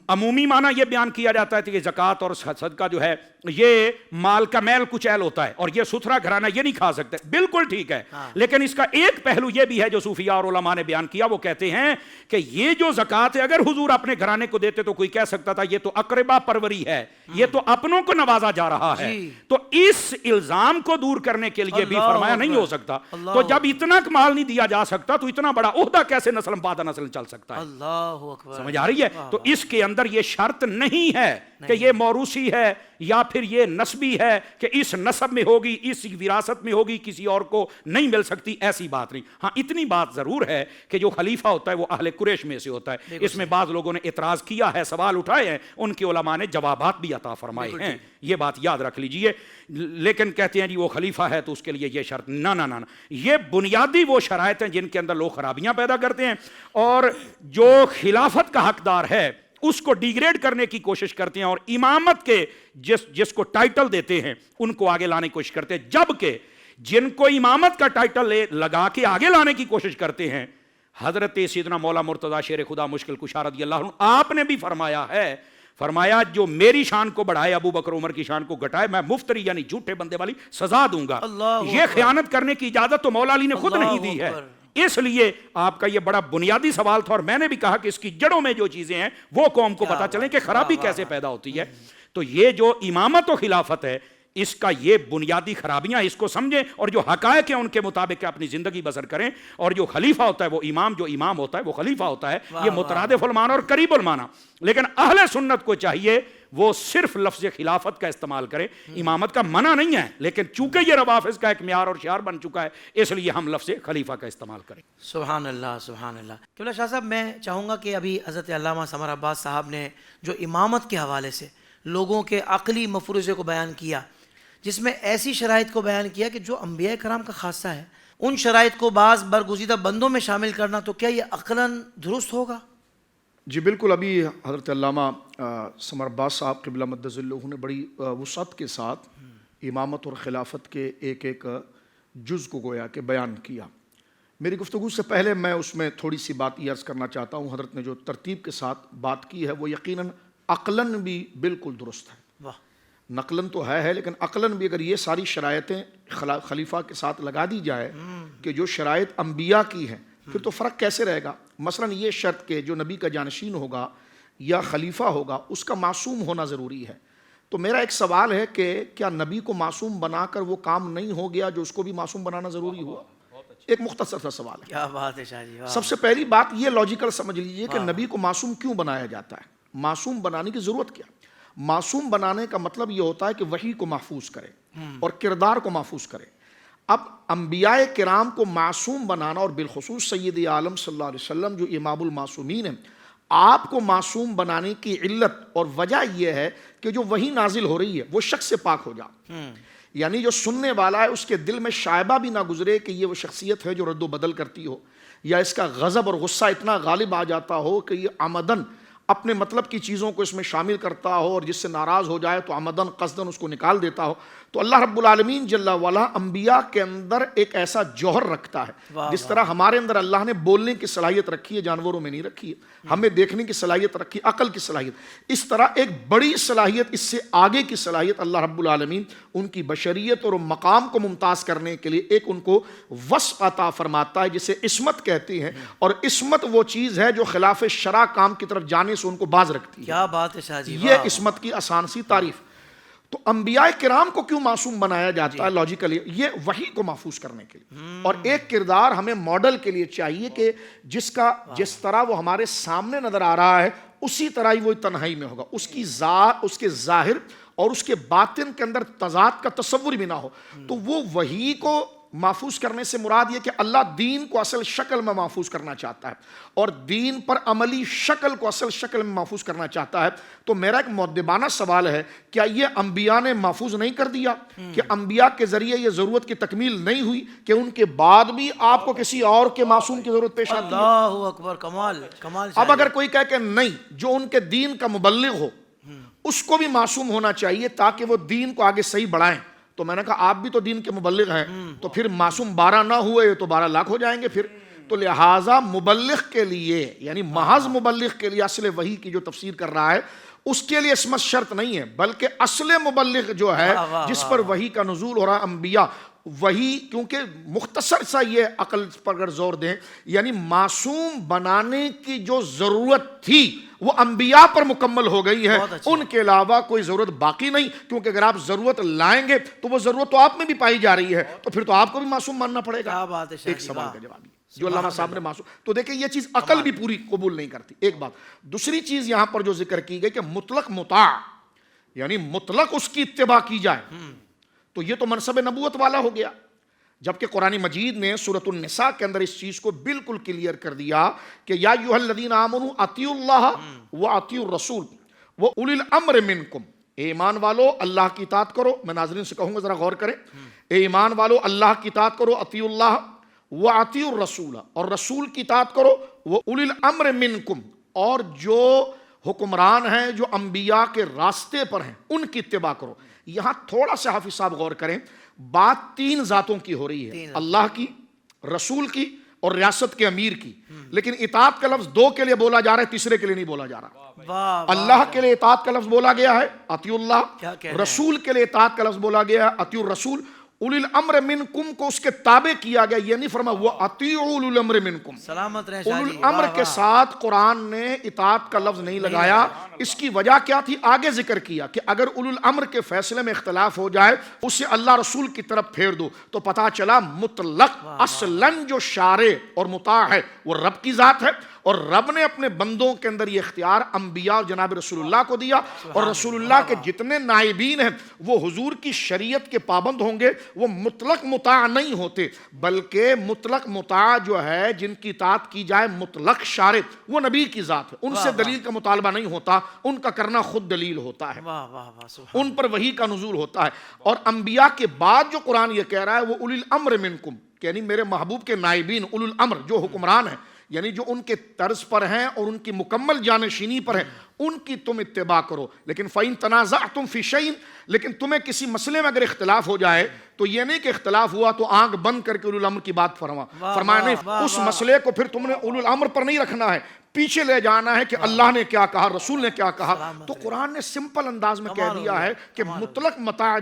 عمومی معنی یہ بیان کیا جاتا ہے کہ زکوٰۃ اور صدقہ جو ہے یہ مال کا میل کچیل ہوتا ہے اور یہ ستھرا گھرانہ یہ نہیں کھا سکتے، بالکل ٹھیک ہے، لیکن اس کا ایک پہلو یہ بھی ہے جو صوفیاء اور علماء نے بیان کیا۔ وہ کہتے ہیں کہ یہ جو زکوٰۃ ہے اگر حضور اپنے گھرانے کو دیتے تو کوئی کہہ سکتا تھا یہ تو اقربا پروری ہے، یہ تو اپنوں کو نوازا جا رہا ہے، تو اس الزام کو دور کرنے کے لیے بھی فرمایا نہیں ہو سکتا۔ تو جب اتنا مال نہیں دیا جا سکتا تو اتنا بڑا عہدہ کیسے نسل بعد نسل چل سکتا ہے؟ سمجھ آ رہی ہے؟ تو اس کے اندر یہ شرط نہیں ہے کہ یہ موروثی ہے یا پھر یہ نسبی ہے کہ اس نسب میں ہوگی، اس وراثت میں ہوگی، کسی اور کو نہیں مل سکتی، ایسی بات نہیں۔ ہاں اتنی بات ضرور ہے کہ جو خلیفہ ہوتا ہے وہ اہل قریش میں سے ہوتا ہے۔ اس میں بعض لوگوں نے اعتراض کیا ہے، سوال اٹھائے ہیں، ان کے علماء نے جوابات بھی عطا فرمائے ہیں، یہ بات یاد رکھ لیجئے۔ لیکن کہتے ہیں جی وہ خلیفہ ہے تو اس کے لیے یہ شرط، نہ نہ نہ، یہ بنیادی وہ شرائط ہیں جن کے اندر لوگ خرابیاں پیدا کرتے ہیں، اور جو خلافت کا حقدار ہے اس کو ڈیگریڈ کرنے کی کوشش کرتے ہیں، اور امامت کے جس کو ٹائٹل دیتے ہیں ان کو آگے لانے کی کوشش کرتے ہیں، جبکہ جن کو امامت کا ٹائٹل لگا کے آگے لانے کی کوشش کرتے ہیں، حضرت سیدنا مولا مرتضی شیر خدا مشکل کشا رضی اللہ عنہ آپ نے بھی فرمایا ہے، فرمایا جو میری شان کو بڑھائے ابو بکر عمر کی شان کو گھٹائے میں مفتری یعنی جھوٹے بندے والی سزا دوں گا۔ یہ خیانت کرنے کی اجازت تو مولا علی نے خود نہیں دی ہے۔ اس لیے آپ کا یہ بڑا بنیادی سوال تھا، اور میں نے بھی کہا کہ اس کی جڑوں میں جو چیزیں ہیں وہ قوم کو پتہ چلیں کہ خرابی کیسے پیدا ہوتی ہے۔ تو یہ جو امامت و خلافت ہے اس کا یہ بنیادی خرابیاں، اس کو سمجھیں، اور جو حقائق ہیں ان کے مطابق اپنی زندگی بسر کریں، اور جو خلیفہ ہوتا ہے وہ امام، جو امام ہوتا ہے وہ خلیفہ ہوتا ہے، یہ مترادف المعنی اور قریب المعنی۔ لیکن اہل سنت کو چاہیے وہ صرف لفظ خلافت کا استعمال کرے، امامت کا منع نہیں ہے، لیکن چونکہ یہ روافظ کا ایک معیار اور شعار بن چکا ہے اس لیے ہم لفظ خلیفہ کا استعمال کریں۔ سبحان اللہ سبحان اللہ۔ قبلہ شاہ صاحب، میں چاہوں گا کہ ابھی حضرت علامہ سمر عباس صاحب نے جو امامت کے حوالے سے لوگوں کے عقلی مفروضے کو بیان کیا، جس میں ایسی شرائط کو بیان کیا کہ جو انبیاء کرام کا خاصہ ہے، ان شرائط کو بعض برگزیدہ بندوں میں شامل کرنا، تو کیا یہ عقلاً درست ہوگا؟ جی بالکل، ابھی حضرت علامہ سمر عباس صاحب قبلہ مدظ اللہ نے بڑی وسعت کے ساتھ امامت اور خلافت کے ایک ایک جز کو گویا کہ بیان کیا۔ میری گفتگو سے پہلے میں اس میں تھوڑی سی بات یہ عرض کرنا چاہتا ہوں، حضرت نے جو ترتیب کے ساتھ بات کی ہے وہ یقیناً عقلاً بھی بالکل درست ہے۔ واہ، نقلاً تو ہے لیکن عقلاً بھی اگر یہ ساری شرائطیں خلیفہ کے ساتھ لگا دی جائے کہ جو شرائط انبیاء کی ہیں، پھر تو فرق کیسے رہے گا؟ مثلاً یہ شرط کہ جو نبی کا جانشین ہوگا یا خلیفہ ہوگا اس کا معصوم ہونا ضروری ہے۔ تو میرا ایک سوال ہے کہ کیا نبی کو معصوم بنا کر وہ کام نہیں ہو گیا جو اس کو بھی معصوم بنانا ضروری ہوا؟ ایک مختصر سا سوال ہے۔ کیا بات ہے شاہ جی۔ سب سے پہلی بات یہ لاجیکل سمجھ لیجئے کہ نبی کو معصوم کیوں بنایا جاتا ہے؟ معصوم بنانے کی ضرورت کیا؟ معصوم بنانے کا مطلب یہ ہوتا ہے کہ وحی کو محفوظ کرے اور کردار کو محفوظ کرے۔ اب انبیاء کرام کو معصوم بنانا، اور بالخصوص سید عالم صلی اللہ علیہ وسلم جو امام المعصومین ہیں، آپ کو معصوم بنانے کی علت اور وجہ یہ ہے کہ جو وحی نازل ہو رہی ہے وہ شخص سے پاک ہو جائے، یعنی جو سننے والا ہے اس کے دل میں شائبہ بھی نہ گزرے کہ یہ وہ شخصیت ہے جو رد و بدل کرتی ہو، یا اس کا غضب اور غصہ اتنا غالب آ جاتا ہو کہ یہ عمدن اپنے مطلب کی چیزوں کو اس میں شامل کرتا ہو، اور جس سے ناراض ہو جائے تو عمدن قصدن اس کو نکال دیتا ہو۔ تو اللہ رب العالمین جل وعلا انبیاء کے اندر ایک ایسا جوہر رکھتا ہے، جس طرح ہمارے اندر اللہ نے بولنے کی صلاحیت رکھی ہے، جانوروں میں نہیں رکھی ہے، ہمیں دیکھنے کی صلاحیت رکھی، عقل کی صلاحیت، اس طرح ایک بڑی صلاحیت، اس سے آگے کی صلاحیت اللہ رب العالمین ان کی بشریت اور مقام کو ممتاز کرنے کے لیے ایک ان کو وصف عطا فرماتا ہے جسے عصمت کہتے ہیں، اور عصمت وہ چیز ہے جو خلاف شرع کام کی طرف جانے سے ان کو باز رکھتی ہے۔ کیا بات ہے شاہ جی، یہ عصمت کی آسان سی تعریف۔ تو انبیاء کرام کو کیوں معصوم بنایا جاتا ہے؟ لاجیکلی یہ وحی کو محفوظ کرنے کے لیے، اور ایک کردار ہمیں ماڈل کے لیے چاہیے کہ جس طرح وہ ہمارے سامنے نظر آ رہا ہے اسی طرح ہی وہ تنہائی میں ہوگا، اس کی ذات، اس کے ظاہر اور اس کے باطن کے اندر تضاد کا تصور بھی نہ ہو۔ تو وہ وحی کو محفوظ کرنے سے مراد یہ کہ اللہ دین کو اصل شکل میں محفوظ کرنا چاہتا ہے، اور دین پر عملی شکل کو اصل شکل میں محفوظ کرنا چاہتا ہے۔ تو میرا ایک مؤدبانہ سوال ہے، کیا یہ انبیاء نے محفوظ نہیں کر دیا؟ کہ انبیاء کے ذریعے یہ ضرورت کی تکمیل نہیں ہوئی کہ ان کے بعد بھی آپ کو کسی اور کے معصوم کی ضرورت پیش آتی ہے؟ اللہ اکبر، کمال کمال۔ اب اگر کوئی کہے کہ نہیں، جو ان کے دین کا مبلغ ہو اس کو بھی معصوم ہونا چاہیے تاکہ وہ دین کو آگے صحیح بڑھائیں، تو میں نے کہا آپ بھی تو دین کے مبلغ ہیں، تو پھر معصوم 12 نہ ہوئے تو 12 لاکھ ہو جائیں گے پھر۔ تو لہٰذا مبلغ کے لیے، یعنی محض مبلغ کے لیے اصل وحی کی جو تفسیر کر رہا ہے اس کے لیے عصمت شرط نہیں ہے، بلکہ اصل مبلغ جو ہے جس پر وحی کا نزول ہو رہا انبیاء، وہی، کیونکہ مختصر سا یہ عقل پر اگر زور دیں، یعنی معصوم بنانے کی جو ضرورت تھی وہ انبیاء پر مکمل ہو گئی ہے، ان کے علاوہ کوئی ضرورت باقی نہیں، کیونکہ اگر آپ ضرورت لائیں گے تو وہ ضرورت تو آپ میں بھی پائی جا رہی ہے، تو پھر تو آپ کو بھی معصوم ماننا پڑے گا۔ ایک سوال کا جواب جو علامہ صاحب نے معصوم، تو دیکھیں یہ چیز عقل بھی پوری قبول نہیں کرتی، ایک بات۔ دوسری چیز یہاں پر جو ذکر کی گئی کہ مطلق مطاع، یعنی مطلق اس کی اتباع کی جائے، تو یہ تو منصب نبوت والا ہو گیا. جبکہ قرآن مجید نے سورۃ النساء کے اندر اس چیز کو بالکل کلیئر کر دیا کہ یا ایھا الذین آمنوا اطیعوا اللہ واطیعوا الرسول واولی الامر منکم. اے ایمان والو اللہ کی اطاعت کرو. میں ناظرین سے کہوں گا ذرا غور کریں. اے ایمان والو اللہ کی اطاعت کرو، اطیعوا اللہ واطیعوا الرسول، اور رسول کی اطاعت کرو، واولی الامر منکم، اور جو حکمران ہیں، جو انبیاء کے راستے پر ہیں، ان کی اتباع کرو. یہاں تھوڑا سا حافظ صاحب غور کریں، بات تین ذاتوں کی ہو رہی ہے، اللہ کی، رسول کی اور ریاست کے امیر کی. لیکن اطاعت کا لفظ دو کے لیے بولا جا رہا ہے، تیسرے کے لیے نہیں بولا جا رہا. اللہ کے لیے اطاعت کا لفظ بولا گیا ہے اطیعوا اللہ، رسول کے لیے اطاعت کا لفظ بولا گیا ہے اطیعوا الرسول. اولی الامر منکم کو اس کے تابع کیا گیا، یہ نہیں فرمایا وہ اطیعوا اولی الامر منکم. سلامت رہے اولی الامر کے ساتھ قرآن نے اطاعت کا لفظ نہیں لگایا. اس کی وجہ کیا تھی؟ آگے ذکر کیا کہ اگر اولی الامر کے فیصلے میں اختلاف ہو جائے، اسے اللہ رسول کی طرف پھیر دو. تو پتا چلا مطلق اصلاً جو شارع اور مطاع ہے وہ رب کی ذات ہے، اور رب نے اپنے بندوں کے اندر یہ اختیار انبیاء اور جناب رسول اللہ کو دیا. اور رسول اللہ کے جتنے نائبین ہیں وہ حضور کی شریعت کے پابند ہوں گے. وہ مطلق مطاع نہیں ہوتے، بلکہ مطلق مطاع جو ہے، جن کی اطاعت کی جائے مطلق شارع، وہ نبی کی ذات ہے. ان سے دلیل کا مطالبہ نہیں ہوتا، ان کا کرنا خود دلیل ہوتا ہے، ان پر وحی کا نزول ہوتا ہے. اور انبیاء کے بعد جو قرآن یہ کہہ رہا ہے وہ اولی الامر منکم، یعنی میرے محبوب کے نائبین، اولی الامر جو حکمران ہیں، یعنی جو ان کے طرز پر ہیں اور ان کی مکمل جانشینی پر ہیں، ان کی تم اتباع کرو. لیکن فَإِن تَنَازَعْتُمْ فِي شَيْءٍ، لیکن تمہیں کسی مسئلے میں اگر اختلاف ہو جائے تو یہ نہیں کہ اختلاف ہوا تو آنکھ بند کر کے اولی الامر کی بات فرمایا نہیں. اس مسئلے کو پھر تم نے اولی الامر پر نہیں رکھنا ہے، پیچھے لے جانا ہے کہ اللہ نے کیا کہا، رسول نے کیا کہا. تو قرآن نے سمپل انداز میں کہہ دیا ہے کہ مطلق مطاع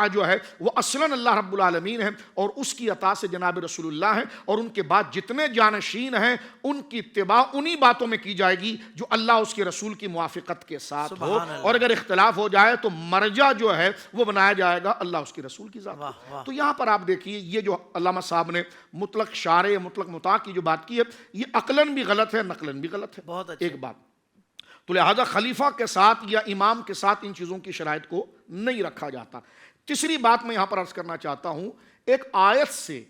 جو ہے وہ اصلاً اللہ رب العالمین ہے، اور اس کی اطاعت سے جناب رسول اللہ ہیں، اور ان کے بعد جتنے جانشین ہیں ان کی اتباع انہی باتوں میں کی جائے گی جو اللہ اس کے رسول کی موافقت کے ساتھ ہو. اور اگر اختلاف ہو جائے تو مرجع جو ہے وہ بنایا جائے گا اللہ اس کے رسول کی ذات. تو یہاں پر آپ دیکھیے یہ جو علامہ صاحب نے مطلق شارع مطلق مطاع کی جو بات کی ہے، یہ عقلاً بھی غلط ہے، نقلاً بھی غلط ہے. ایک بات تو لہذا خلیفہ کے ساتھ یا امام کے ساتھ ان چیزوں کی شرائط کو نہیں رکھا جاتا. تیسری بات میں یہاں پر عرض کرنا چاہتا ہوں، ایک آیت سے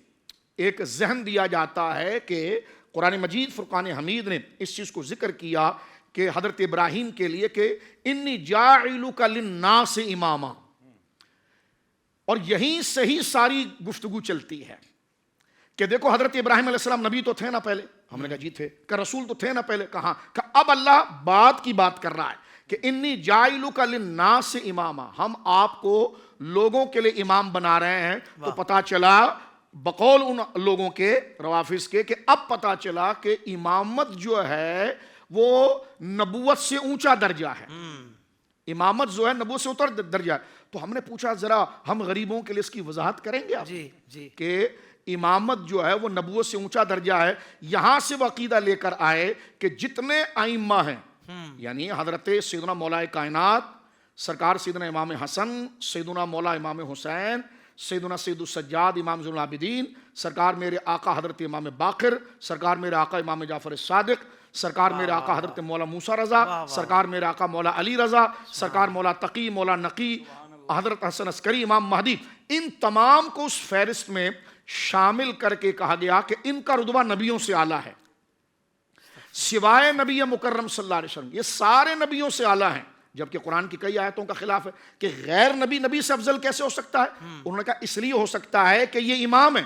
ایک ذہن دیا جاتا ہے کہ قرآن مجید فرقان حمید نے اس چیز کو ذکر کیا کہ حضرت ابراہیم کے لیے کہ انی جاعلک للناس اماما، اور یہیں سے ہی ساری گفتگو چلتی ہے کہ دیکھو حضرت ابراہیم علیہ السلام نبی تو تھے نا پہلے، ہم نے کہا جی تھے. کہ رسول تو تھے نا پہلے، کہاں؟ کہ اب اللہ بات کی بات کر رہا ہے کہ انی جاعلک للناس اماما، ہم آپ کو لوگوں کے لیے امام بنا رہے ہیں. تو پتا چلا بقول ان لوگوں کے روافض کے کہ اب پتا چلا کہ امامت جو ہے وہ نبوت سے اونچا درجہ ہے. امامت جو ہے نبوت سے اوپر درجہ ہے. تو ہم نے پوچھا ذرا ہم غریبوں کے لیے اس کی وضاحت کریں گے آپ کہ امامت جو ہے وہ نبوت سے اونچا درجہ ہے. یہاں سے وہ عقیدہ لے کر آئے کہ جتنے ائمہ ہیں، یعنی حضرت سیدنا مولا کائنات سرکار سیدنا امام حسن، سیدنا مولا امام حسین، سیدنا سید السجاد امام زین العابدین، سرکار میرے آقا حضرت امام باقر، سرکار میرے آقا امام جعفر الصادق، سرکار میرے آقا حضرت مولا موسیٰ رضا، سرکار میرے آقا مولا علی رضا، سرکار مولا تقی، مولا نقی، حضرت حسن عسکری، امام مہدی، ان تمام کو اس فہرست میں شامل کر کے کہا گیا کہ ان کا رتبہ نبیوں سے اعلیٰ ہے، سوائے نبی مکرم صلی اللہ علیہ وسلم یہ سارے نبیوں سے اعلیٰ ہیں. جبکہ قرآن کی کئی آیتوں کا خلاف ہے کہ غیر نبی سے افضل کیسے ہو سکتا ہے. انہوں نے کہا اس لیے ہو سکتا ہے کہ یہ امام ہے،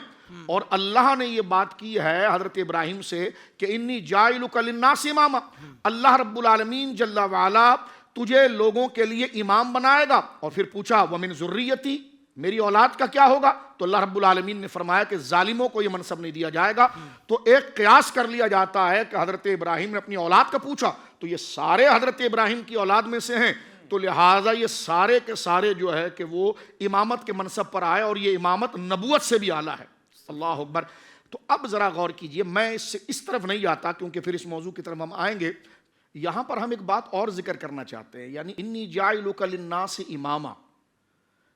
اور اللہ نے یہ بات کی ہے حضرت ابراہیم سے کہ انی جاعلک للناس اماما، اللہ رب العالمین جل وعلا تجھے لوگوں کے لیے امام بنائے گا. اور پھر پوچھا ومن ذریتی، میری اولاد کا کیا ہوگا؟ تو اللہ رب العالمین نے فرمایا کہ ظالموں کو یہ منصب نہیں دیا جائے گا. تو ایک قیاس کر لیا جاتا ہے کہ حضرت ابراہیم نے اپنی اولاد کا پوچھا تو یہ سارے حضرت ابراہیم کی اولاد میں سے ہیں، تو لہٰذا یہ سارے کے سارے جو ہے کہ وہ امامت کے منصب پر آئے، اور یہ امامت نبوت سے بھی اعلیٰ ہے. اللہ اکبر. تو اب ذرا غور کیجئے، میں اس طرف نہیں جاتا کیونکہ پھر اس موضوع کی طرف ہم آئیں گے. یہاں پر ہم ایک بات اور ذکر کرنا چاہتے ہیں، یعنی انی جاعلک للناس اماما،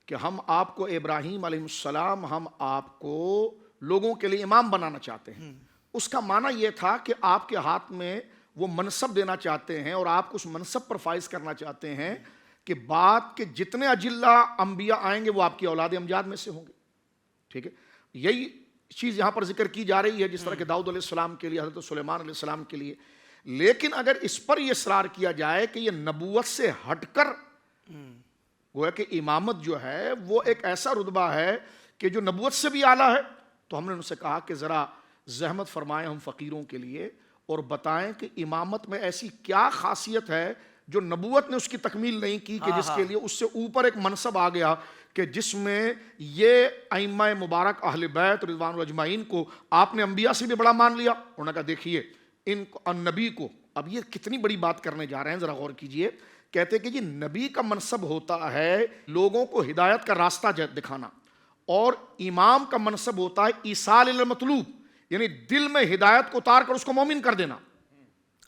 کہ ہم آپ کو ابراہیم علیہ السلام ہم آپ کو لوگوں کے لیے امام بنانا چاہتے ہیں. اس کا معنی یہ تھا کہ آپ کے ہاتھ میں وہ منصب دینا چاہتے ہیں اور آپ کو اس منصب پر فائز کرنا چاہتے ہیں کہ بعد کے جتنے اجلہ انبیاء آئیں گے وہ آپ کی اولاد امجاد میں سے ہوں گے. ٹھیک ہے, یہی چیز یہاں پر ذکر کی جا رہی ہے جس طرح کہ داؤد علیہ السلام کے لیے, حضرت سلیمان علیہ السلام کے لیے. لیکن اگر اس پر یہ اصرار کیا جائے کہ یہ نبوت سے ہٹ کر, گویا کہ امامت جو ہے وہ ایک ایسا رتبہ ہے کہ جو نبوت سے بھی اعلیٰ ہے, تو ہم نے ان سے کہا کہ ذرا زحمت فرمائیں ہم فقیروں کے لیے اور بتائیں کہ امامت میں ایسی کیا خاصیت ہے جو نبوت نے اس کی تکمیل نہیں کی, کہ جس کے لیے اس سے اوپر ایک منصب آ گیا کہ جس میں یہ ائمہ مبارک اہل بیت رضوان اللہ اجمعین کو آپ نے انبیاء سے بھی بڑا مان لیا. انہوں نے کہا دیکھیے ان نبی کو, اب یہ کتنی بڑی بات کرنے جا رہے ہیں ذرا غور کیجئے. کہتے کہ جی نبی کا منصب ہوتا ہے لوگوں کو ہدایت کا راستہ دکھانا, اور امام کا منصب ہوتا ہے ایصال المطلوب, یعنی دل میں ہدایت کو اتار کر اس کو مومن کر دینا.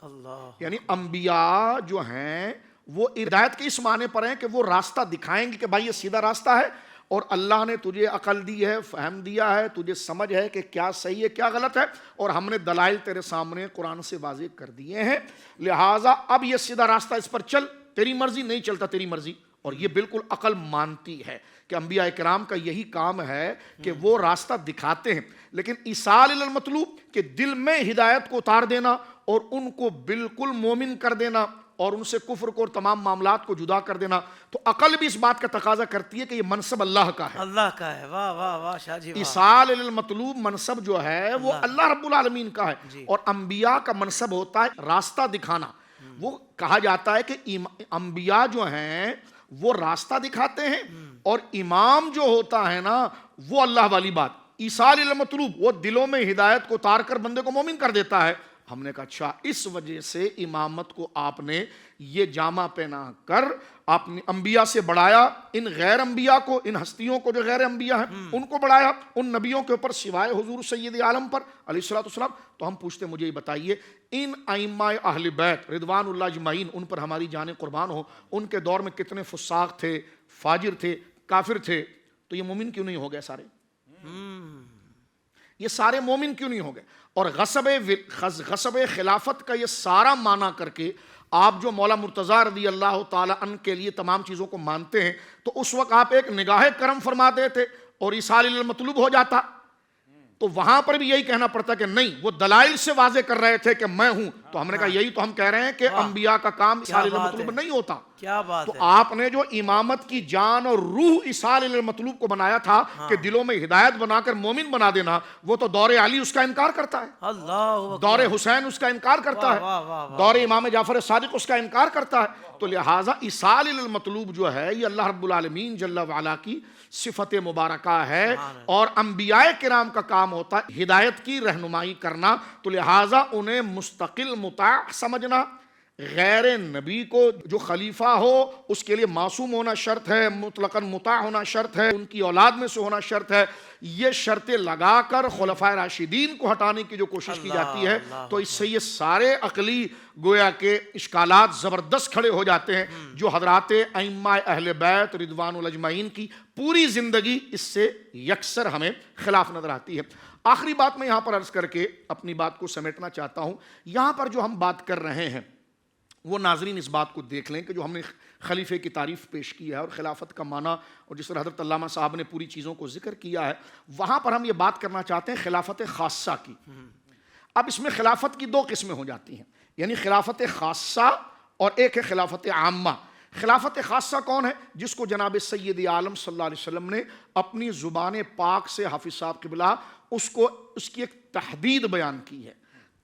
اللہ, یعنی انبیاء جو ہیں وہ ہدایت کے اس معنی پر ہیں کہ وہ راستہ دکھائیں گے کہ بھائی یہ سیدھا راستہ ہے, اور اللہ نے تجھے عقل دی ہے, فہم دیا ہے, تجھے سمجھ ہے کہ کیا صحیح ہے کیا غلط ہے, اور ہم نے دلائل تیرے سامنے قرآن سے واضح کر دیے ہیں, لہٰذا اب یہ سیدھا راستہ اس پر چل, تیری مرضی نہیں چلتا تیری مرضی. اور یہ بالکل عقل مانتی ہے کہ انبیاء کرام کا یہی کام ہے کہ وہ راستہ دکھاتے ہیں. لیکن ایصال المطلوب کہ دل میں ہدایت کو اتار دینا اور ان کو بالکل مومن کر دینا اور ان سے کفر کو اور تمام معاملات کو جدا کر دینا, تو عقل بھی اس بات کا تقاضا کرتی ہے کہ یہ منصب اللہ کا ہے. اللہ کا ہے. واہ واہ واہ شاہ جی, ایصال المطلوب منصب جو ہے وہ اللہ رب العالمین کا ہے, اور انبیاء کا منصب ہوتا ہے راستہ دکھانا. وہ کہا جاتا ہے کہ انبیاء جو ہیں وہ راستہ دکھاتے ہیں, اور امام جو ہوتا ہے نا وہ اللہ والی بات ایصال المطلوب, وہ دلوں میں ہدایت کو اتار کر بندے کو مومن کر دیتا ہے. ہم نے کہا اچھا اس وجہ سے امامت کو آپ نے یہ جامہ پہنا کر آپ نے انبیاء سے بڑھایا, ان غیر انبیاء کو, ان ہستیوں کو جو غیر انبیاء ہیں ان کو بڑھایا ان نبیوں کے اوپر سوائے حضور سید عالم پر علیہ الصلوۃ والسلام. تو ہم پوچھتے مجھے یہ بتائیے ان ائمہ اہل بیت رضوان اللہ اجمعین, ان پر ہماری جانیں قربان ہو, ان کے دور میں کتنے فساق تھے, فاجر تھے, کافر تھے, تو یہ مومن کیوں نہیں ہو گئے سارے؟ یہ سارے مومن کیوں نہیں ہو گئے؟ اور غصب خلافت کا یہ سارا معنی کر کے آپ جو مولا مرتضیٰ رضی اللہ تعالیٰ عنہ کے لیے تمام چیزوں کو مانتے ہیں, تو اس وقت آپ ایک نگاہ کرم فرما دیتے اور ایصال المطلوب ہو جاتا. تو وہاں پر بھی یہی کہنا پڑتا کہ نہیں, وہ دلائل سے واضح کر رہے تھے کہ میں ہوں. تو ہم نے کہا یہی تو ہم کہہ رہے ہیں کہ انبیاء کا کام ایصال المطلوب نہیں ہوتا. کیا بات تو ہے. آپ نے جو امامت کی جان اور روح ایصال المطلوب کو بنایا تھا کہ دلوں میں ہدایت بنا کر مومن بنا دینا, وہ تو دور علی اس کا انکار کرتا ہے, اللہ, دور حسین اس کا انکار کرتا ہے, دور امام جعفر صادق اس کا انکار کرتا ہے. تو لہٰذا ایصال المطلوب جو ہے یہ اللہ رب العالمین جل وعلا کی صفت مبارکہ ہے, اور انبیاء کرام کا کام ہوتا ہے ہدایت کی رہنمائی کرنا. تو لہٰذا انہیں مستقل مطاع سمجھنا, غیر نبی کو جو خلیفہ ہو اس کے لیے معصوم ہونا شرط ہے, مطلقاً مطاع ہونا شرط ہے, ان کی اولاد میں سے ہونا شرط ہے. یہ شرطیں لگا کر خلفائے راشدین کو ہٹانے کی جو کوشش کی جاتی ہے, تو اس سے یہ سارے عقلی گویا کے اشکالات زبردست کھڑے ہو جاتے ہیں جو حضرات ائمہ اہل بیت رضوان اللہ اجمعین کی پوری زندگی اس سے یکسر ہمیں خلاف نظر آتی ہے. آخری بات میں یہاں پر عرض کر کے اپنی بات کو سمیٹنا چاہتا ہوں. یہاں پر جو ہم بات کر رہے ہیں وہ ناظرین اس بات کو دیکھ لیں کہ جو ہم نے خلیفے کی تعریف پیش کی ہے اور خلافت کا معنی, اور جس طرح حضرت علامہ صاحب نے پوری چیزوں کو ذکر کیا ہے, وہاں پر ہم یہ بات کرنا چاہتے ہیں خلافت خاصہ کی. اب اس میں خلافت کی دو قسمیں ہو جاتی ہیں, یعنی خلافت خاصہ اور ایک ہے خلافت عامہ. خلافت خاصہ کون ہے؟ جس کو جناب سید عالم صلی اللہ علیہ وسلم نے اپنی زبان پاک سے, حافظ صاحب قبلہ, اس کی ایک تحدید بیان کی ہے,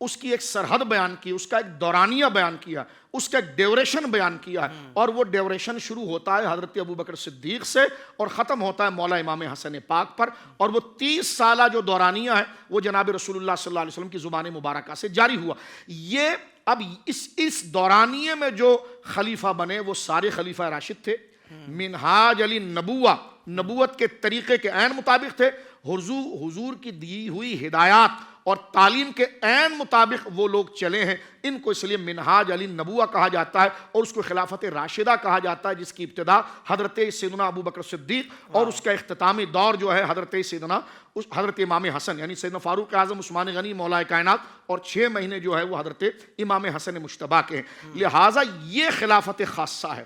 اس کی ایک سرحد بیان کی, اس کا ایک دورانیہ بیان کیا, اس کا ایک ڈیوریشن بیان کیا ہے, اور وہ ڈیوریشن شروع ہوتا ہے حضرت ابوبکر صدیق سے اور ختم ہوتا ہے مولا امام حسن پاک پر, اور وہ 30 سالہ جو دورانیہ ہے وہ جناب رسول اللہ صلی اللہ علیہ وسلم کی زبان مبارکہ سے جاری ہوا. یہ اب اس دورانیے میں جو خلیفہ بنے وہ سارے خلیفہ راشد تھے, منہاج علی نبوہ, نبوت کے طریقے کے عین مطابق تھے, حضور کی دی ہوئی ہدایات اور تعلیم کے عین مطابق وہ لوگ چلے ہیں، ان کو اس لیے منہاج علی النبوہ کہا جاتا ہے، اور اس کو خلافت راشدہ کہا جاتا ہے، جس کی ابتدا حضرت سیدنا ابو بکر صدیق اور اس کا اختتامی دور جو ہے حضرت امام حسن یعنی سیدنا فاروق اعظم عثمان غنی مولا کائنات، اور 6 مہینے جو ہے وہ حضرت امام حسن مجتبیٰ کے ہیں۔ لہٰذا یہ خلافت خاصہ ہے،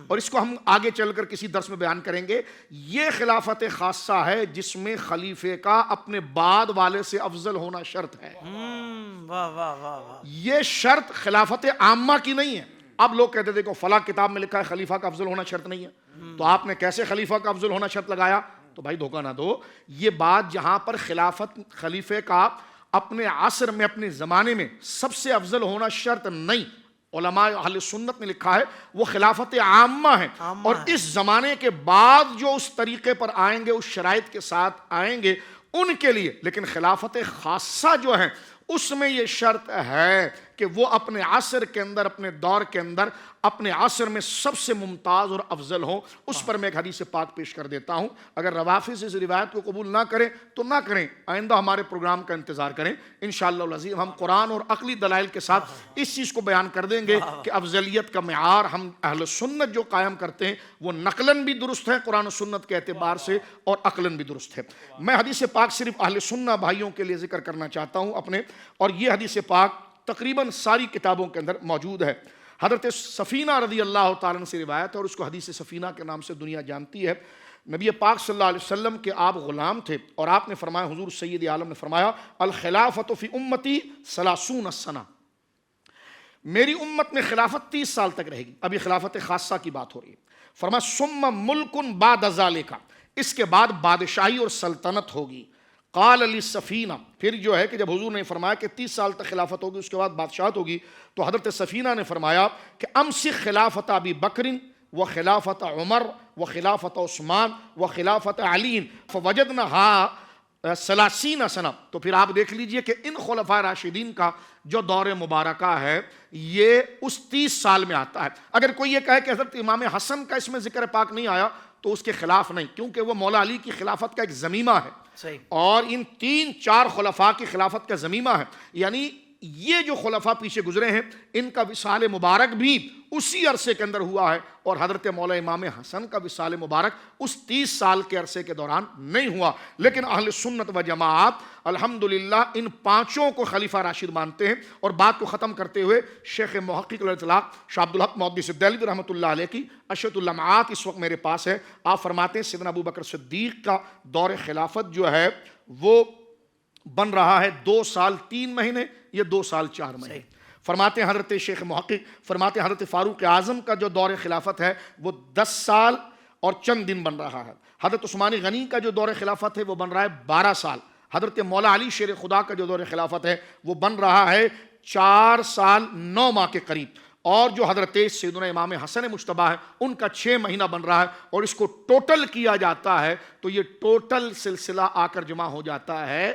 اور اس کو ہم آگے چل کر کسی درس میں بیان کریں گے۔ یہ خلافت خاصہ ہے جس میں خلیفے کا اپنے بعد والے سے افضل ہونا شرط ہے۔ واہ واہ واہ واہ، یہ شرط خلافت عامہ کی نہیں ہے۔ اب لوگ کہتے تھے کہ فلاں کتاب میں لکھا ہے خلیفہ کا افضل ہونا شرط نہیں ہے، تو آپ نے کیسے خلیفہ کا افضل ہونا شرط لگایا؟ تو بھائی دھوکہ نہ دو، یہ بات جہاں پر خلیفے کا اپنے عصر میں اپنے زمانے میں سب سے افضل ہونا شرط نہیں، علماء اہل سنت نے لکھا ہے وہ خلافت عامہ ہے، اور اس زمانے کے بعد جو اس طریقے پر آئیں گے، اس شرائط کے ساتھ آئیں گے، ان کے لیے۔ لیکن خلافت خاصہ جو ہے اس میں یہ شرط ہے کہ وہ اپنے عصر کے اندر، اپنے دور کے اندر، اپنے عصر میں سب سے ممتاز اور افضل ہوں۔ اس پر میں ایک حدیث پاک پیش کر دیتا ہوں، اگر روافض اس روایت کو قبول نہ کریں تو نہ کریں، آئندہ ہمارے پروگرام کا انتظار کریں، انشاءاللہ العزیز ہم قرآن اور عقلی دلائل کے ساتھ اس چیز کو بیان کر دیں گے کہ افضلیت کا معیار ہم اہل سنت جو قائم کرتے ہیں وہ نقلاً بھی درست ہے قرآن و سنت کے اعتبار سے، اور عقلاً بھی درست ہے۔ میں حدیث پاک صرف اہل سنت بھائیوں کے لیے ذکر کرنا چاہتا ہوں اپنے، اور یہ حدیث پاک تقریباً ساری کتابوں کے اندر موجود ہے۔ حضرت سفینہ رضی اللہ تعالیٰ عنہ سے روایت ہے، اور اس کو حدیث سفینہ کے نام سے دنیا جانتی ہے۔ نبی پاک صلی اللہ علیہ وسلم کے آپ غلام تھے، اور آپ نے فرمایا، حضور سید عالم نے فرمایا، الخلافۃ فی امتی 30 سنہ، میری امت میں خلافت 30 سال تک رہے گی۔ ابھی خلافت خاصہ کی بات ہو رہی ہے۔ فرمایا ثم ملک بعد ذالک، اس کے بعد بادشاہی اور سلطنت ہوگی۔ قال علی سفینہ، پھر جو ہے کہ جب حضور نے فرمایا کہ 30 سال تک خلافت ہوگی، اس کے بعد بادشاہت ہوگی، تو حضرت سفینہ نے فرمایا کہ امسک خلافت ابی بکر و خلافت عمر و خلافت عثمان و خلافت علی فوجدناها 30 سنہ۔ تو پھر آپ دیکھ لیجئے کہ ان خلفاء راشدین کا جو دور مبارکہ ہے یہ اس 30 سال میں آتا ہے۔ اگر کوئی یہ کہے کہ حضرت امام حسن کا اس میں ذکر پاک نہیں آیا تو اس کے خلاف نہیں، کیونکہ وہ مولا علی کی خلافت کا ایک زمیمہ ہے، اور ان 3-4 خلفاء کی خلافت کا زمیمہ ہے، یعنی یہ جو خلفاء پیچھے گزرے ہیں ان کا وصال مبارک بھی اسی عرصے کے اندر ہوا ہے، اور حضرت مولا امام حسن کا وصال مبارک اس 30 سال کے عرصے کے دوران نہیں ہوا۔ لیکن اہل سنت و جماعت الحمدللہ ان 5 کو خلیفہ راشد مانتے ہیں۔ اور بات کو ختم کرتے ہوئے شیخ محقق الاطلاق شاہ عبدالحق محدث دہلوی رحمۃ اللہ علیہ کی اشرۃ اللمعات اس وقت میرے پاس ہے۔ آپ فرماتے ہیں سیدنا ابو بکر صدیق کا دور خلافت جو ہے وہ بن رہا ہے 2 سال 3 مہینے یا 2 سال 4 مہینے۔ فرماتے ہیں حضرت شیخ محقق، فرماتے ہیں حضرت فاروق اعظم کا جو دور خلافت ہے وہ 10 سال اور چند دن بن رہا ہے۔ حضرت عثمان غنی کا جو دور خلافت ہے وہ بن رہا ہے 12 سال۔ حضرت مولا علی شیر خدا کا جو دور خلافت ہے وہ بن رہا ہے 4 سال 9 ماہ کے قریب، اور جو حضرت سیدنا امام حسن مجتبیٰ ہے ان کا 6 مہینہ بن رہا ہے، اور اس کو ٹوٹل کیا جاتا ہے تو یہ ٹوٹل سلسلہ آ کر جمع ہو جاتا ہے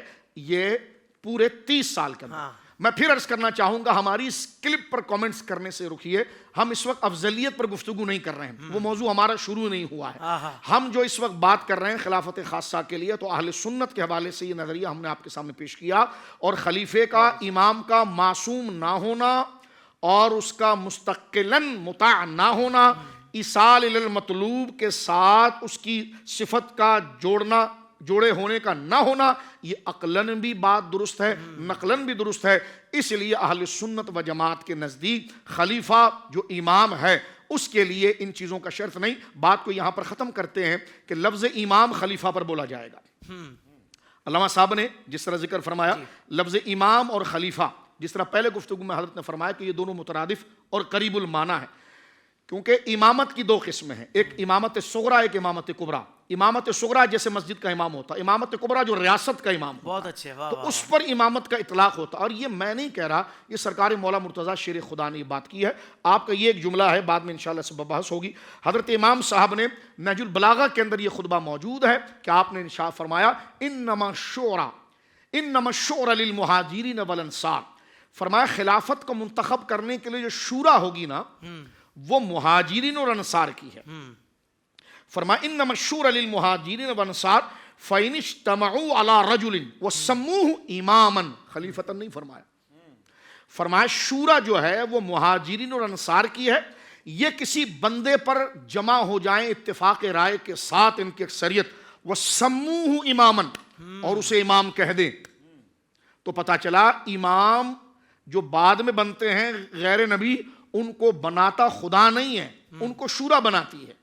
یہ پورے 30 سال کے اندر۔ میں پھر عرض کرنا چاہوں گا، ہماری اس کلپ پر کومنٹس کرنے سے رکھیے، ہم اس وقت افضلیت پر گفتگو نہیں کر رہے ہیں، وہ موضوع ہمارا شروع نہیں ہوا ہے۔ ہم جو اس وقت بات کر رہے ہیں خلافت خاصہ کے لیے، تو اہل سنت کے حوالے سے یہ نظریہ ہم نے آپ کے سامنے پیش کیا، اور خلیفے کا، امام کا معصوم نہ ہونا اور اس کا مستقلاً مطاع نہ ہونا، ایصال الی المطلوب کے ساتھ اس کی صفت کا جوڑے ہونے کا نہ ہونا، یہ عقلاً بھی بات درست ہے، نقلاً بھی درست ہے۔ اس لیے اہل سنت و جماعت کے نزدیک خلیفہ جو امام ہے اس کے لیے ان چیزوں کا شرط نہیں۔ بات کو یہاں پر ختم کرتے ہیں کہ لفظ امام خلیفہ پر بولا جائے گا۔ علامہ صاحب نے جس طرح ذکر فرمایا لفظ امام اور خلیفہ، جس طرح پہلے گفتگو میں حضرت نے فرمایا کہ یہ دونوں مترادف اور قریب المعنی ہے، کیونکہ امامت کی 2 قسمیں ہیں، ایک امامت صغریٰ، ایک امامت کبریٰ۔ امامت صغریٰ جیسے مسجد کا امام ہوتا ہے، امامت کبریٰ جو ریاست کا امام ہوتا ہے، بہت اچھے، تو اس پر امامت کا اطلاق ہوتا ہے۔ اور یہ میں نہیں کہہ رہا، یہ سرکار مولا مرتضیٰ شیر خدا نے یہ بات کی ہے۔ آپ کا یہ ایک جملہ ہے، بعد میں انشاءاللہ اس پر بحث ہوگی۔ حضرت امام صاحب نے نہج البلاغہ کے اندر یہ خطبہ موجود ہے کہ آپ نے ارشاد فرمایا انما الشورى للمہاجرین والانصار، فرمایا خلافت کو منتخب کرنے کے لیے جو شورا ہوگی نا وہ مہاجرین اور انصار کی ہے۔ فرمایا انما الشورى للمہاجرین والانصار فَإِنِ اجْتَمَعُوا عَلَى رَجُلٍ وَسَمُّوهُ إِمَامًا، خلیفتاً نہیں فرمایا، فرمایا شورا جو ہے وہ مہاجرین اور انصار کی ہے، یہ کسی بندے پر جمع ہو جائیں اتفاق رائے کے ساتھ ان کی اکثریت، وَسَمُّوهُ إِمَامًا، اور اسے امام کہہ دیں، تو پتا چلا امام جو بعد میں بنتے ہیں غیر نبی، ان کو بناتا خدا نہیں ہے، ان کو شورا بناتی ہے۔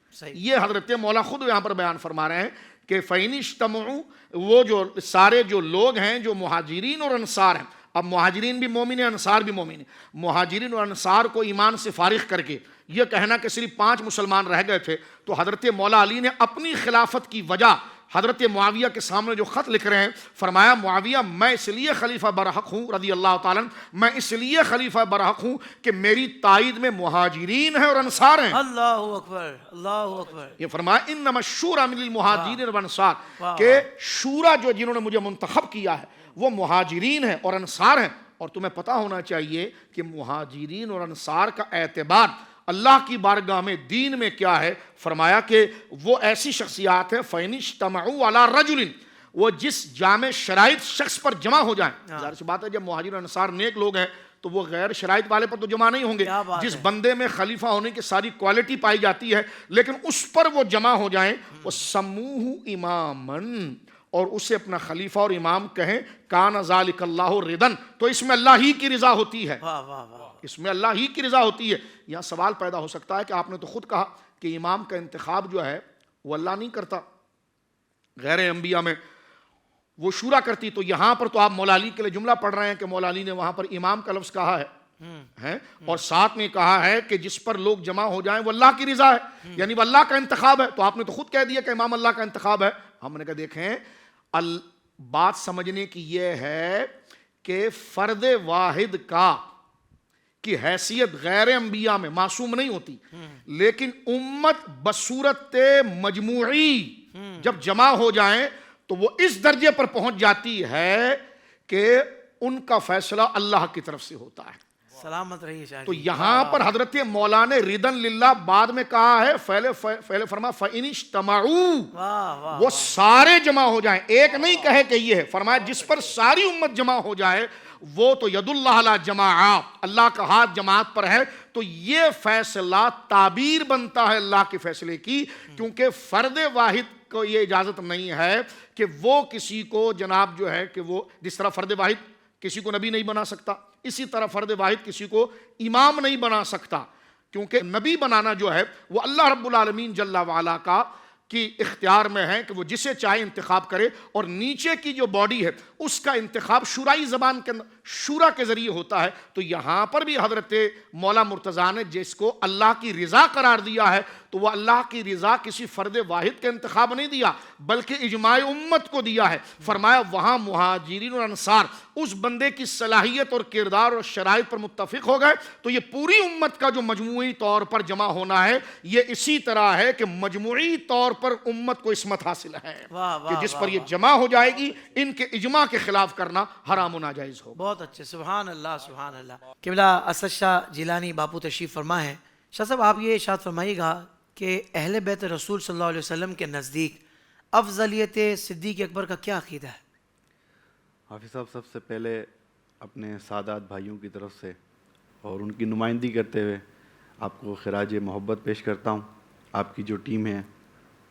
یہ حضرت مولا خود یہاں پر بیان فرما رہے ہیں کہ فَإِنِ اجْتَمَعُوا، وہ جو سارے جو لوگ ہیں جو مہاجرین اور انصار ہیں، اب مہاجرین بھی مومن ہیں، انصار بھی مومن ہیں، مہاجرین اور انصار کو ایمان سے فارغ کر کے یہ کہنا کہ صرف 5 مسلمان رہ گئے تھے، تو حضرت مولا علی نے اپنی خلافت کی وجہ حضرت معاویہ کے سامنے جو خط لکھ رہے ہیں، فرمایا معاویہ میں اس لیے خلیفہ برحق ہوں رضی اللہ تعالیٰ عنہ، میں اس لیے خلیفہ برحق ہوں کہ میری تائید میں مہاجرین ہیں اور انصار ہیں۔ اللہ اکبر، اللہ اکبر۔ یہ فرمایا انما الشورى من المہاجرین والانصار، کہ شورا جو جنہوں نے مجھے منتخب کیا ہے وہ مہاجرین ہیں اور انصار ہیں۔ اور تمہیں پتہ ہونا چاہیے کہ مہاجرین اور انصار کا اعتبار اللہ کی بارگاہ میں دین میں کیا ہے، فرمایا کہ وہ ایسی شخصیات ہیں فَإِنِ اجْتَمَعُوا عَلَى رَجُلٍ، وہ جس جامع شرائط شخص پر جمع ہو جائیں۔ ظاہر سی بات ہے جب مہاجر انصار نیک لوگ ہیں تو وہ غیر شرائط والے پر تو جمع نہیں ہوں گے، جس بندے میں خلیفہ ہونے کی ساری کوالٹی پائی جاتی ہے لیکن اس پر وہ جمع ہو جائیں، وَسَمُّوهُ إِمَامًا، اور اسے اپنا خلیفہ اور امام کہیں، کان ذالک اللہ رضن، تو اس میں اللہ ہی کی رضا ہوتی ہے، اس میں اللہ ہی کی رضا ہوتی ہے۔ یہاں سوال پیدا ہو سکتا ہے کہ آپ نے تو خود کہا کہ امام کا انتخاب جو ہے وہ اللہ نہیں کرتا، غیر انبیاء میں وہ شورا کرتی، تو یہاں پر تو آپ مولا علی کے لیے جملہ پڑھ رہے ہیں کہ مولا علی نے وہاں پر امام کا لفظ کہا ہے، اور ساتھ میں کہا ہے کہ جس پر لوگ جمع ہو جائیں وہ اللہ کی رضا ہے، یعنی وہ اللہ کا انتخاب ہے، تو آپ نے تو خود کہہ دیا کہ امام اللہ کا انتخاب ہے۔ ہم نے کہا دیکھیں بات سمجھنے کی یہ ہے کہ فرد واحد کی حیثیت غیر انبیاء میں معصوم نہیں ہوتی، لیکن امت بصورت مجموعی جب جمع ہو جائیں تو وہ اس درجے پر پہنچ جاتی ہے کہ ان کا فیصلہ اللہ کی طرف سے ہوتا ہے۔ سلامت رہیے شاہ۔ تو یہاں پر حضرت مولا نے ردن للہ بعد میں کہا ہے، پہلے فرما فَإِنِ اجْتَمَعُوا، وہ سارے جمع ہو جائیں، ایک نہیں کہے کہ یہ ہے، فرمایا جس پر ساری امت جمع ہو جائے وہ تو ید اللہ علی جماعات، اللہ کا ہاتھ جماعت پر ہے۔ تو یہ فیصلہ تعبیر بنتا ہے اللہ کے فیصلے کی، کیونکہ فرد واحد کو یہ اجازت نہیں ہے کہ وہ کسی کو جناب جو ہے کہ وہ جس طرح فرد واحد کسی کو نبی نہیں بنا سکتا، اسی طرح فرد واحد کسی کو امام نہیں بنا سکتا، کیونکہ نبی بنانا جو ہے وہ اللہ رب العالمین جل وعلا کا کی اختیار میں ہے کہ وہ جسے چاہے انتخاب کرے، اور نیچے کی جو باڈی ہے اس کا انتخاب شورائی زبان کے شورا کے ذریعے ہوتا ہے۔ تو یہاں پر بھی حضرت مولا مرتضیٰ نے جس کو اللہ کی رضا قرار دیا ہے تو وہ اللہ کی رضا کسی فرد واحد کے انتخاب نہیں دیا بلکہ اجماع امت کو دیا ہے۔ فرمایا وہاں مہاجرین اور انصار اس بندے کی صلاحیت اور کردار اور شرائط پر متفق ہو گئے، تو یہ پوری امت کا جو مجموعی طور پر جمع ہونا ہے یہ اسی طرح ہے کہ مجموعی طور پر امت کو عصمت حاصل ہے کہ جس پر یہ جمع ہو جائے گی ان کے اجماع کے خلاف کرنا حرام و ناجائز ہو۔ بہت اچھے، سبحان اللہ سبحان اللہ۔ قبلہ اسد شاہ جیلانی باپو تشریف فرما ہے۔ شاہ صاحب آپ یہ ارشاد فرمائیے گا کہ اہل بیت رسول صلی اللہ علیہ وسلم کے نزدیک افضلیت صدیق اکبر کا کیا عقیدہ ہے؟ حافظ صاحب سب سے پہلے اپنے سادات بھائیوں کی طرف سے اور ان کی نمائندگی کرتے ہوئے آپ کو خراج محبت پیش کرتا ہوں، آپ کی جو ٹیم ہے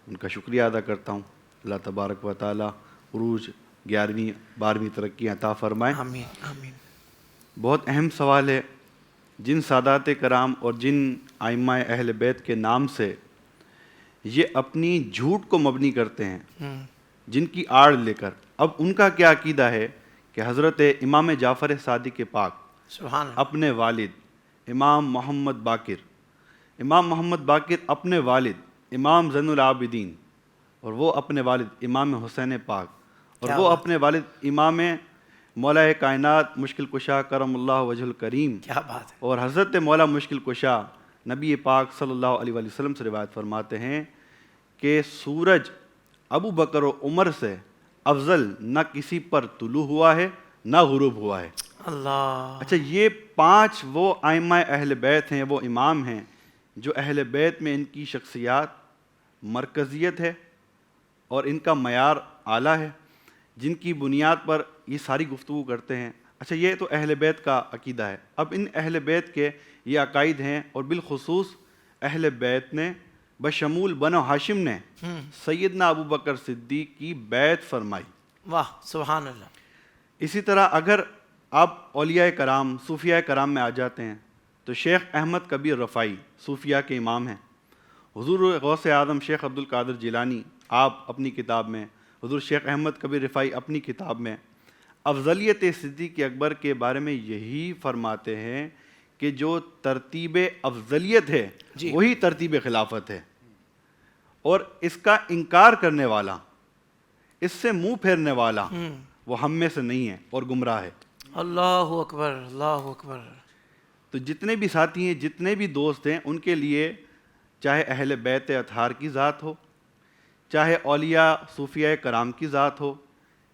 ان کا شکریہ ادا کرتا ہوں۔ اللہ تبارک و تعالی عروج 11ویں 12ویں ترقی عطا فرمائے۔ آمین آمین۔ بہت اہم سوال ہے، جن سادات کرام اور جن ائمہ اہل بیت کے نام سے یہ اپنی جھوٹ کو مبنی کرتے ہیں، جن کی آڑ لے کر، اب ان کا کیا عقیدہ ہے کہ حضرت امام جعفر صادق پاک سبحان اللہ، اپنے والد امام محمد باقر اپنے والد امام زین العابدین، اور وہ اپنے والد امام حسین پاک، اور وہ اپنے والد امام مولا کائنات مشکل کشا کرم اللہ وجہ الکریم، کیا بات ہے، اور حضرت مولا مشکل کشا نبی پاک صلی اللہ علیہ وآلہ وسلم سے روایت فرماتے ہیں کہ سورج ابو بکر و عمر سے افضل نہ کسی پر طلوع ہوا ہے نہ غروب ہوا ہے۔ اللہ، اچھا، یہ 5 وہ ائمہ اہل بیت ہیں، وہ امام ہیں جو اہل بیت میں ان کی شخصیات مرکزیت ہے اور ان کا معیار اعلیٰ ہے جن کی بنیاد پر یہ ساری گفتگو کرتے ہیں. اچھا یہ تو اہل بیت کا عقیدہ ہے. اب ان اہل بیت کے یہ عقائد ہیں اور بالخصوص اہل بیت نے بشمول بنو ہاشم نے سیدنا ابو بکر صدیق کی بیعت فرمائی. واہ سبحان اللہ. اسی طرح اگر آپ اولیاء کرام صوفیاء کرام میں آ جاتے ہیں تو شیخ احمد کبیر رفاعی صوفیاء کے امام ہیں. حضور غوث اعظم شیخ عبد القادر جیلانی آپ اپنی کتاب میں، حضور شیخ احمد کبیر رفاعی اپنی کتاب میں افضلیت صدیق اکبر کے بارے میں یہی فرماتے ہیں کہ جو ترتیب افضلیت ہے وہی ترتیب خلافت ہے، اور اس کا انکار کرنے والا، اس سے منہ پھیرنے والا وہ ہم میں سے نہیں ہے اور گمراہ ہے. اللہ اکبر اللہ اکبر. تو جتنے بھی ساتھی ہیں، جتنے بھی دوست ہیں، ان کے لیے چاہے اہل بیت اطہار کی ذات ہو، چاہے اولیاء صوفیاء کرام کی ذات ہو،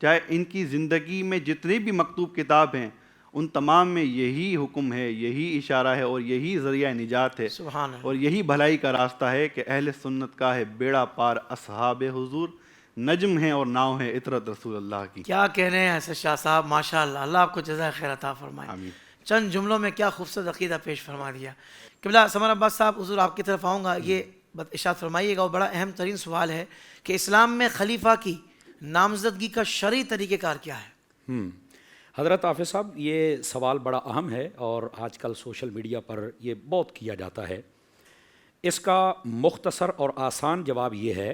چاہے ان کی زندگی میں جتنی بھی مکتوب کتاب ہیں، ان تمام میں یہی حکم ہے، یہی اشارہ ہے اور یہی ذریعہ نجات ہے سبحان اللہ. اور یہی بھلائی کا راستہ ہے کہ اہل سنت کا ہے بیڑا پار اصحاب حضور، نجم ہیں اور ناؤ ہیں عطرت رسول اللہ کی. کیا کہنے ہیں ایسے شاہ صاحب، ماشاء اللہ. اللہ آپ کو جزائے خیر عطا فرمائے. آمین. چند جملوں میں کیا خوبصورت عقیدہ پیش فرما دیا. قبلہ سمر عباس صاحب، حضور آپ کی طرف آؤں گا. یہ ارشاد فرمائیے گا، اور بڑا اہم ترین سوال ہے کہ اسلام میں خلیفہ کی نامزدگی کا شرعی طریقہ کار کیا ہے؟ حضرت حافظ صاحب، یہ سوال بڑا اہم ہے اور آج کل سوشل میڈیا پر یہ بہت کیا جاتا ہے. اس کا مختصر اور آسان جواب یہ ہے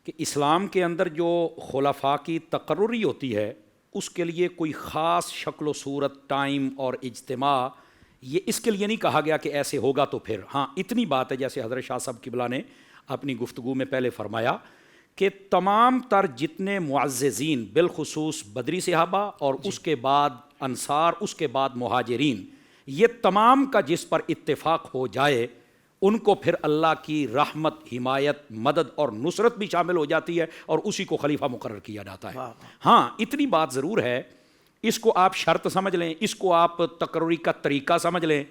کہ اسلام کے اندر جو خلفاء کی تقرری ہوتی ہے اس کے لیے کوئی خاص شکل و صورت، ٹائم اور اجتماع یہ اس کے لیے نہیں کہا گیا کہ ایسے ہوگا تو پھر. ہاں اتنی بات ہے جیسے حضرت شاہ صاحب قبلہ نے اپنی گفتگو میں پہلے فرمایا کہ تمام تر جتنے معززین بالخصوص بدری صحابہ اور اس کے بعد انصار، اس کے بعد مہاجرین، یہ تمام کا جس پر اتفاق ہو جائے ان کو پھر اللہ کی رحمت، حمایت، مدد اور نصرت بھی شامل ہو جاتی ہے اور اسی کو خلیفہ مقرر کیا جاتا ہے. ہاں اتنی بات ضرور ہے، اس کو آپ شرط سمجھ لیں، اس کو آپ تقرری کا طریقہ سمجھ لیں،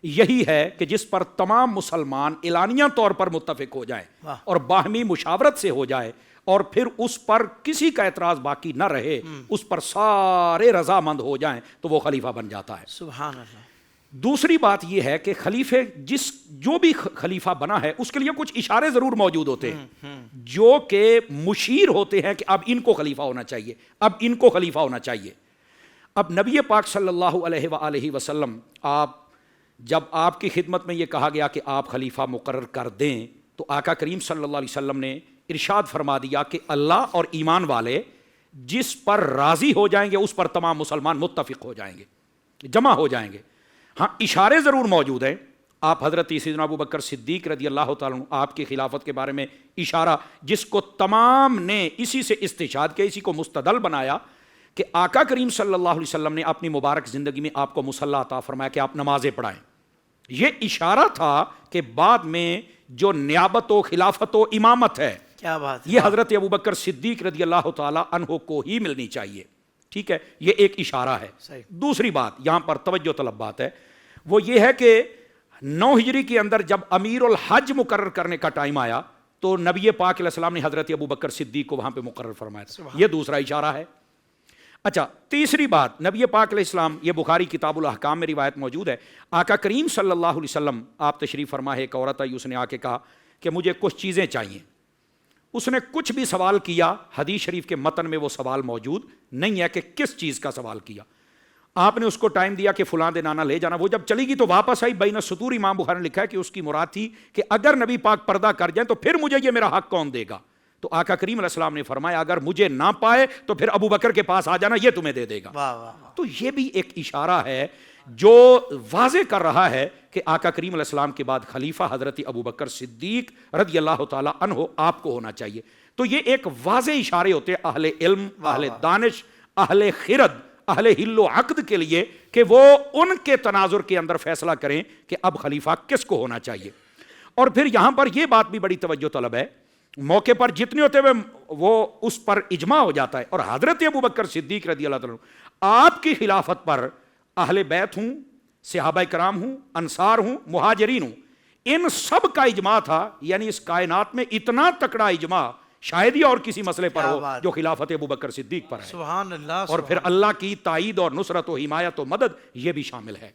یہی ہے کہ جس پر تمام مسلمان اعلانیہ طور پر متفق ہو جائیں اور باہمی مشاورت سے ہو جائے اور پھر اس پر کسی کا اعتراض باقی نہ رہے، اس پر سارے رضامند ہو جائیں تو وہ خلیفہ بن جاتا ہے. سبحان اللہ. دوسری بات یہ ہے کہ خلیفے جو بھی خلیفہ بنا ہے اس کے لیے کچھ اشارے ضرور موجود ہوتے ہیں جو کہ مشیر ہوتے ہیں کہ اب ان کو خلیفہ ہونا چاہیے، اب ان کو خلیفہ ہونا چاہیے. اب نبی پاک صلی اللہ علیہ وآلہ وسلم جب آپ کی خدمت میں یہ کہا گیا کہ آپ خلیفہ مقرر کر دیں تو آقا کریم صلی اللہ علیہ وسلم نے ارشاد فرما دیا کہ اللہ اور ایمان والے جس پر راضی ہو جائیں گے اس پر تمام مسلمان متفق ہو جائیں گے، جمع ہو جائیں گے. ہاں اشارے ضرور موجود ہیں. آپ حضرت سیدنا ابو بکر صدیق رضی اللہ تعالیٰ عنہ آپ کی خلافت کے بارے میں اشارہ جس کو تمام نے اسی سے استشہاد کیا، اسی کو مستدل بنایا کہ آقا کریم صلی اللہ علیہ وسلم نے اپنی مبارک زندگی میں آپ کو مصلی عطا فرمایا کہ آپ نمازیں پڑھائیں. یہ اشارہ تھا کہ بعد میں جو نیابت و خلافت و امامت ہے کیا بات ہے، یہ حضرت ابو بکر صدیق رضی اللہ تعالیٰ عنہ کو ہی ملنی چاہیے. ٹھیک ہے، یہ ایک اشارہ ہے. دوسری بات یہاں پر توجہ طلب بات ہے، وہ یہ ہے کہ 9 ہجری کے اندر جب امیر الحج مقرر کرنے کا ٹائم آیا تو نبی پاک علیہ السلام نے حضرت ابو بکر صدیق کو وہاں پہ مقرر فرمایا تھا. یہ دوسرا اشارہ ہے. اچھا تیسری بات، نبی پاک علیہ السلام، یہ بخاری کتاب الاحکام میں روایت موجود ہے، آقا کریم صلی اللہ علیہ وسلم آپ تشریف فرما ہے، ایک عورت آئی، اس نے آ کے کہا کہ مجھے کچھ چیزیں چاہیے. اس نے کچھ بھی سوال کیا، حدیث شریف کے متن میں وہ سوال موجود نہیں ہے کہ کس چیز کا سوال کیا. آپ نے اس کو ٹائم دیا کہ فلاں دن آنا، لے جانا. وہ جب چلی گئی تو واپس آئی. بین السطور امام بخاری نے لکھا ہے کہ اس کی مراد تھی کہ اگر نبی پاک پردہ کر جائیں تو پھر مجھے یہ میرا حق کون دے گا. تو آقا کریم علیہ السلام نے فرمایا اگر مجھے نہ پائے تو پھر ابو بکر کے پاس آ جانا، یہ تمہیں دے دے گا. واہ واہ. تو یہ بھی ایک اشارہ ہے جو واضح کر رہا ہے کہ آقا کریم علیہ السلام کے بعد خلیفہ حضرت ابو بکر صدیق رضی اللہ تعالیٰ عنہ آپ کو ہونا چاہیے. تو یہ ایک واضح اشارے ہوتے ہیں اہل علم، اہل دانش، اہل خرد، اہل حل و عقد کے لیے کہ وہ ان کے تناظر کے اندر فیصلہ کریں کہ اب خلیفہ کس کو ہونا چاہیے. اور پھر یہاں پر یہ بات بھی بڑی توجہ طلب ہے، موقع پر جتنے ہوتے ہوئے وہ اس پر اجماع ہو جاتا ہے. اور حضرت ابو بکر صدیق رضی اللہ تعالیٰ آپ کی خلافت پر اہل بیت ہوں، صحابہ کرام ہوں، انصار ہوں، مہاجرین ہوں، ان سب کا اجماع تھا. یعنی اس کائنات میں اتنا تکڑا اجماع شاید ہی اور کسی مسئلے پر کیا ہو بات. جو خلافت ابوبکر صدیق پر ہے. سبحان اللہ. اور پھر اللہ کی تائید اور نصرت و حمایت و مدد یہ بھی شامل ہے.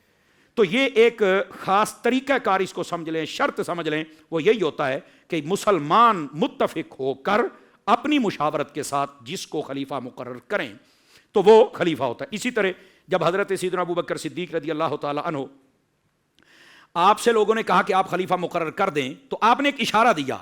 تو یہ ایک خاص طریقہ کار اس کو سمجھ لیں, شرط سمجھ لیں, وہ یہی ہوتا ہے کہ مسلمان متفق ہو کر اپنی مشاورت کے ساتھ جس کو خلیفہ مقرر کریں تو وہ خلیفہ ہوتا ہے. اسی طرح جب حضرت سیدنا ابوبکر صدیق رضی اللہ تعالی عنہ آپ سے لوگوں نے کہا کہ آپ خلیفہ مقرر کر دیں تو آپ نے ایک اشارہ دیا,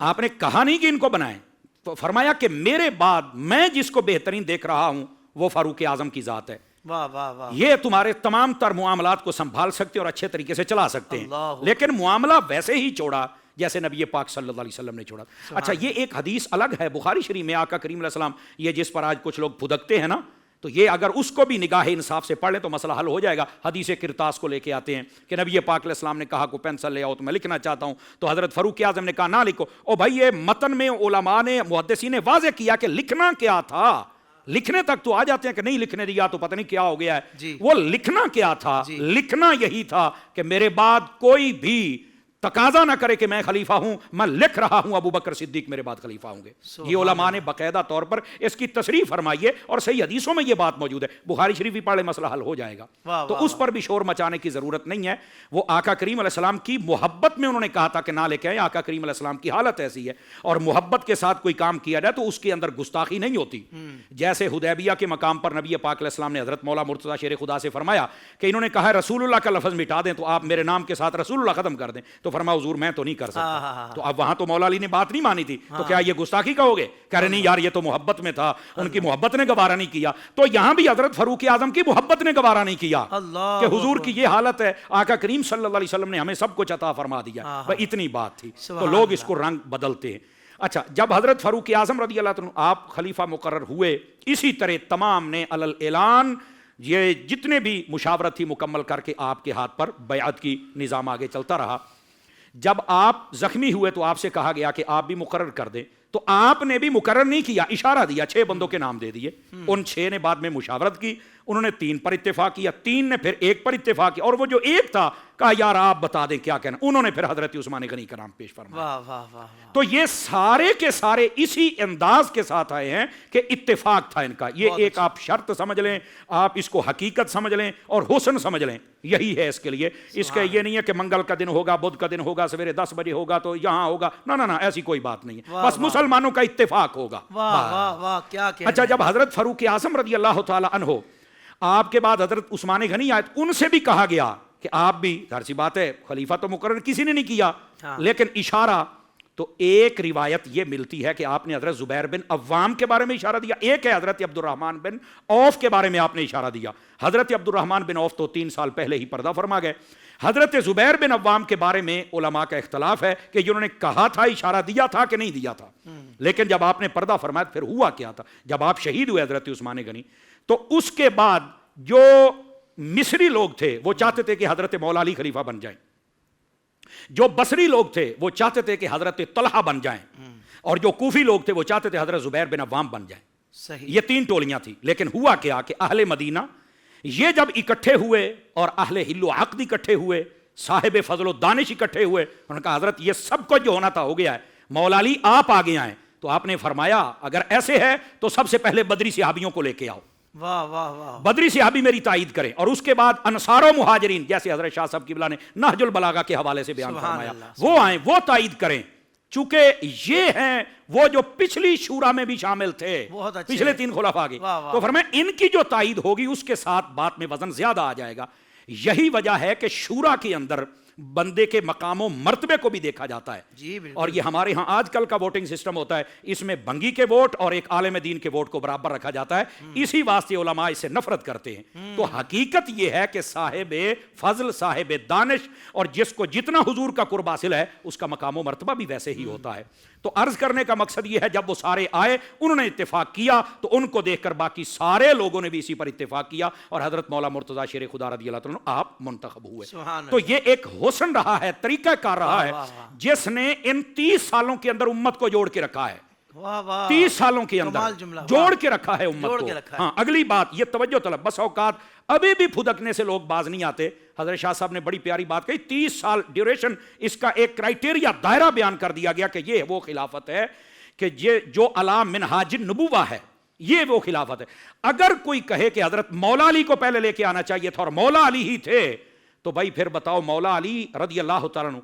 آپ نے کہا نہیں کہ ان کو بنائیں, تو فرمایا کہ میرے بعد میں جس کو بہترین دیکھ رہا ہوں وہ فاروق اعظم کی ذات ہے. واہ واہ واہ. یہ تمہارے تمام تر معاملات کو سنبھال سکتے اور اچھے طریقے سے چلا سکتے ہیں, اللہ. لیکن معاملہ ویسے ہی چھوڑا جیسے نبی پاک صلی اللہ علیہ وسلم نے چھوڑا. اچھا یہ ایک حدیث الگ ہے بخاری شریف میں, آقا کریم علیہ السلام یہ جس پر آج کچھ لوگ پھدکتے ہیں نا, تو یہ اگر اس کو بھی نگاہ انصاف سے پڑھ لیں تو مسئلہ حل ہو جائے گا. حدیث کرتاس کو لے کے آتے ہیں کہ نبی پاک علیہ السلام نے کہا کو پینسل لے آؤ تو میں لکھنا چاہتا ہوں, تو حضرت فاروق اعظم نے کہا نہ لکھو. او بھائی یہ متن میں علماء نے محدثین نے واضح کیا کہ لکھنا کیا تھا, لکھنے تک تو آ جاتے ہیں کہ نہیں لکھنے دیا تو پتہ نہیں کیا ہو گیا ہے. جی. وہ لکھنا کیا تھا, جی. لکھنا یہی تھا کہ میرے بعد کوئی بھی تقاضا نہ کرے کہ میں خلیفہ ہوں, میں لکھ رہا ہوں ابو بکر صدیق میرے بعد خلیفہ ہوں گے. یہ علماء نے باقاعدہ طور پر اس کی تصریح فرمائی ہے اور صحیح حدیثوں میں یہ بات موجود ہے. بخاری شریف بھی پڑھے مسئلہ حل ہو جائے گا. تو اس پر بھی شور مچانے کی ضرورت نہیں ہے. وہ آقا کریم علیہ السلام کی محبت میں انہوں نے کہا تھا کہ نہ لے کے آئیں. آقا کریم علیہ السلام کی حالت ایسی ہے اور محبت کے ساتھ کوئی کام کیا جائے تو اس کے اندر گستاخی نہیں ہوتی. جیسے حدیبیہ کے مقام پر نبی پاک علیہ السلام نے حضرت مولا مرتضیٰ شیر خدا سے فرمایا کہ انہوں نے کہا رسول اللہ کا لفظ مٹا دیں تو آپ میرے نام کے ساتھ رسول اللہ ختم کر دیں, تو فرمایا حضور میں تو نہیں کر سکتا. تو اب وہاں تو مولا علی نے بات نہیں مانی تھی, تو کیا یہ گستاخی کہو گے؟ کہہ رہے نہیں یار یہ تو محبت میں تھا, ان کی محبت نے گوارا نہیں کیا. تو یہاں بھی حضرت فاروق اعظم کی محبت نے گوارا نہیں کیا کہ حضور کی یہ حالت ہے, آقا کریم صلی اللہ علیہ وسلم نے ہمیں سب کچھ عطا فرما دیا. اتنی بات تھی تو لوگ اس کو رنگ بدلتے ہیں. اچھا جب حضرت فاروق اعظم رضی اللہ عنہ آپ خلیفہ مقرر ہوئے, اسی طرح تمام نے علل اعلان یہ جتنے بھی مشاورت تھی مکمل کر کے آپ کے ہاتھ پر بیعت کی نظام آگے چلتا رہا. جب آپ زخمی ہوئے تو آپ سے کہا گیا کہ آپ بھی مقرر کر دیں, تو آپ نے بھی مقرر نہیں کیا, اشارہ دیا, 6 بندوں کے نام دے دیے. ان 6 نے بعد میں مشاورت کی, انہوں نے 3 پر اتفاق کیا, 3 نے پھر 1 پر اتفاق کیا, اور وہ جو 1 تھا کہا یار آپ بتا دیں کیا کہنا. انہوں نے پھر حضرت عثمان غنی کا نام پیش فرمایا. تو یہ سارے کے سارے اسی انداز کے ساتھ آئے ہیں کہ اتفاق تھا ان کا. یہ ایک آپ شرط سمجھ لیں, آپ اس کو حقیقت سمجھ لیں اور حسن سمجھ لیں, یہی ہے اس کے لیے. اس کا یہ نہیں ہے کہ منگل کا دن ہوگا, بدھ کا دن ہوگا, سویرے 10 بجے ہوگا تو یہاں ہوگا, نہ ایسی کوئی بات نہیں ہے. بس مسلمانوں کا اتفاق ہوگا. اچھا جب حضرت فاروق اعظم رضی اللہ تعالی عنہ آپ کے بعد حضرت عثمان غنی آئے, ان سے بھی کہا گیا کہ آپ بھی, ظاہر سی بات ہے خلیفہ تو مقرر کسی نے نہیں کیا, لیکن اشارہ. تو ایک روایت یہ ملتی ہے کہ آپ نے حضرت زبیر بن عوام کے بارے میں اشارہ دیا, ایک ہے حضرت عبد الرحمن بن عوف کے بارے میں آپ نے اشارہ دیا. حضرت عبد الرحمن بن عوف تو 3 سال پہلے ہی پردہ فرما گئے. حضرت زبیر بن عوام کے بارے میں علماء کا اختلاف ہے کہ جنہوں نے کہا تھا اشارہ دیا تھا کہ نہیں دیا تھا, لیکن جب آپ نے پردہ فرمایا پھر ہوا کیا تھا. جب آپ شہید ہوئے حضرت عثمان غنی, تو اس کے بعد جو مصری لوگ تھے وہ چاہتے تھے کہ حضرت مولا علی خلیفہ بن جائیں, جو بصری لوگ تھے وہ چاہتے تھے کہ حضرت طلحہ بن جائیں, اور جو کوفی لوگ تھے وہ چاہتے تھے حضرت زبیر بن عوام بن جائیں. یہ 3 ٹولیاں تھیں. لیکن ہوا کیا کہ اہل مدینہ یہ جب اکٹھے ہوئے اور اہل حل و عقد اکٹھے ہوئے, صاحب فضل و دانش اکٹھے ہوئے, انہوں نے کہا حضرت یہ سب کچھ جو ہونا تھا ہو گیا ہے, مولا علی آپ آگے آئیں. تو آپ نے فرمایا اگر ایسے ہے تو سب سے پہلے بدری صحابیوں کو لے کے آؤ, بدری صحابی میری تائید کریں, اور اس کے بعد انصار و مہاجرین جیسے حضرت شاہ صاحب قبلہ نے نہج البلاغہ کے حوالے سے بیان فرمایا, وہ آئیں, وہ تائید کریں. چونکہ یہ ہیں وہ جو پچھلی شورا میں بھی شامل تھے, پچھلے 3 خلفاء آگے, تو فرمایا ان کی جو تائید ہوگی اس کے ساتھ بات میں وزن زیادہ آ جائے گا. یہی وجہ ہے کہ شورا کے اندر بندے کے مقام و مرتبے کو بھی دیکھا جاتا ہے. اور یہ ہمارے ہاں آج کل کا ووٹنگ سسٹم ہوتا ہے, اس میں بنگی کے ووٹ اور ایک عالم دین کے ووٹ کو برابر رکھا جاتا ہے. اسی واسطے علماء اس سے نفرت کرتے ہیں. تو حقیقت یہ ہے کہ صاحب فضل, صاحب دانش, اور جس کو جتنا حضور کا قرب حاصل ہے اس کا مقام و مرتبہ بھی ویسے ہی ہوتا ہے. تو عرض کرنے کا مقصد یہ ہے جب وہ سارے آئے انہوں نے اتفاق کیا تو ان کو دیکھ کر باقی سارے لوگوں نے بھی اسی پر اتفاق کیا, اور حضرت مولا مرتضیٰ شیر خدا رضی اللہ عنہ آپ منتخب ہوئے. تو یہ ایک حسن رہا ہے, طریقہ کار رہا ہے جس نے ان 30 سالوں کے اندر امت کو جوڑ کے رکھا ہے. 30 سالوں کے اندر جوڑ کے رکھا ہے امت کو. ہاں اگلی بات یہ توجہ طلب, بس اوقات ابھی بھی پھدکنے سے لوگ باز نہیں آتے. حضرت شاہ صاحب نے بڑی پیاری بات کہی, 30 سال ڈیوریشن, اس کا ایک کرائٹیریا دائرہ بیان کر دیا گیا کہ یہ وہ خلافت ہے کہ یہ جو علی منہاج النبوہ ہے یہ وہ خلافت ہے. اگر کوئی کہے کہ حضرت مولا علی کو پہلے لے کے آنا چاہیے تھا اور مولا علی ہی تھے, تو بھائی پھر بتاؤ مولا علی رضی اللہ تعالیٰ عنہ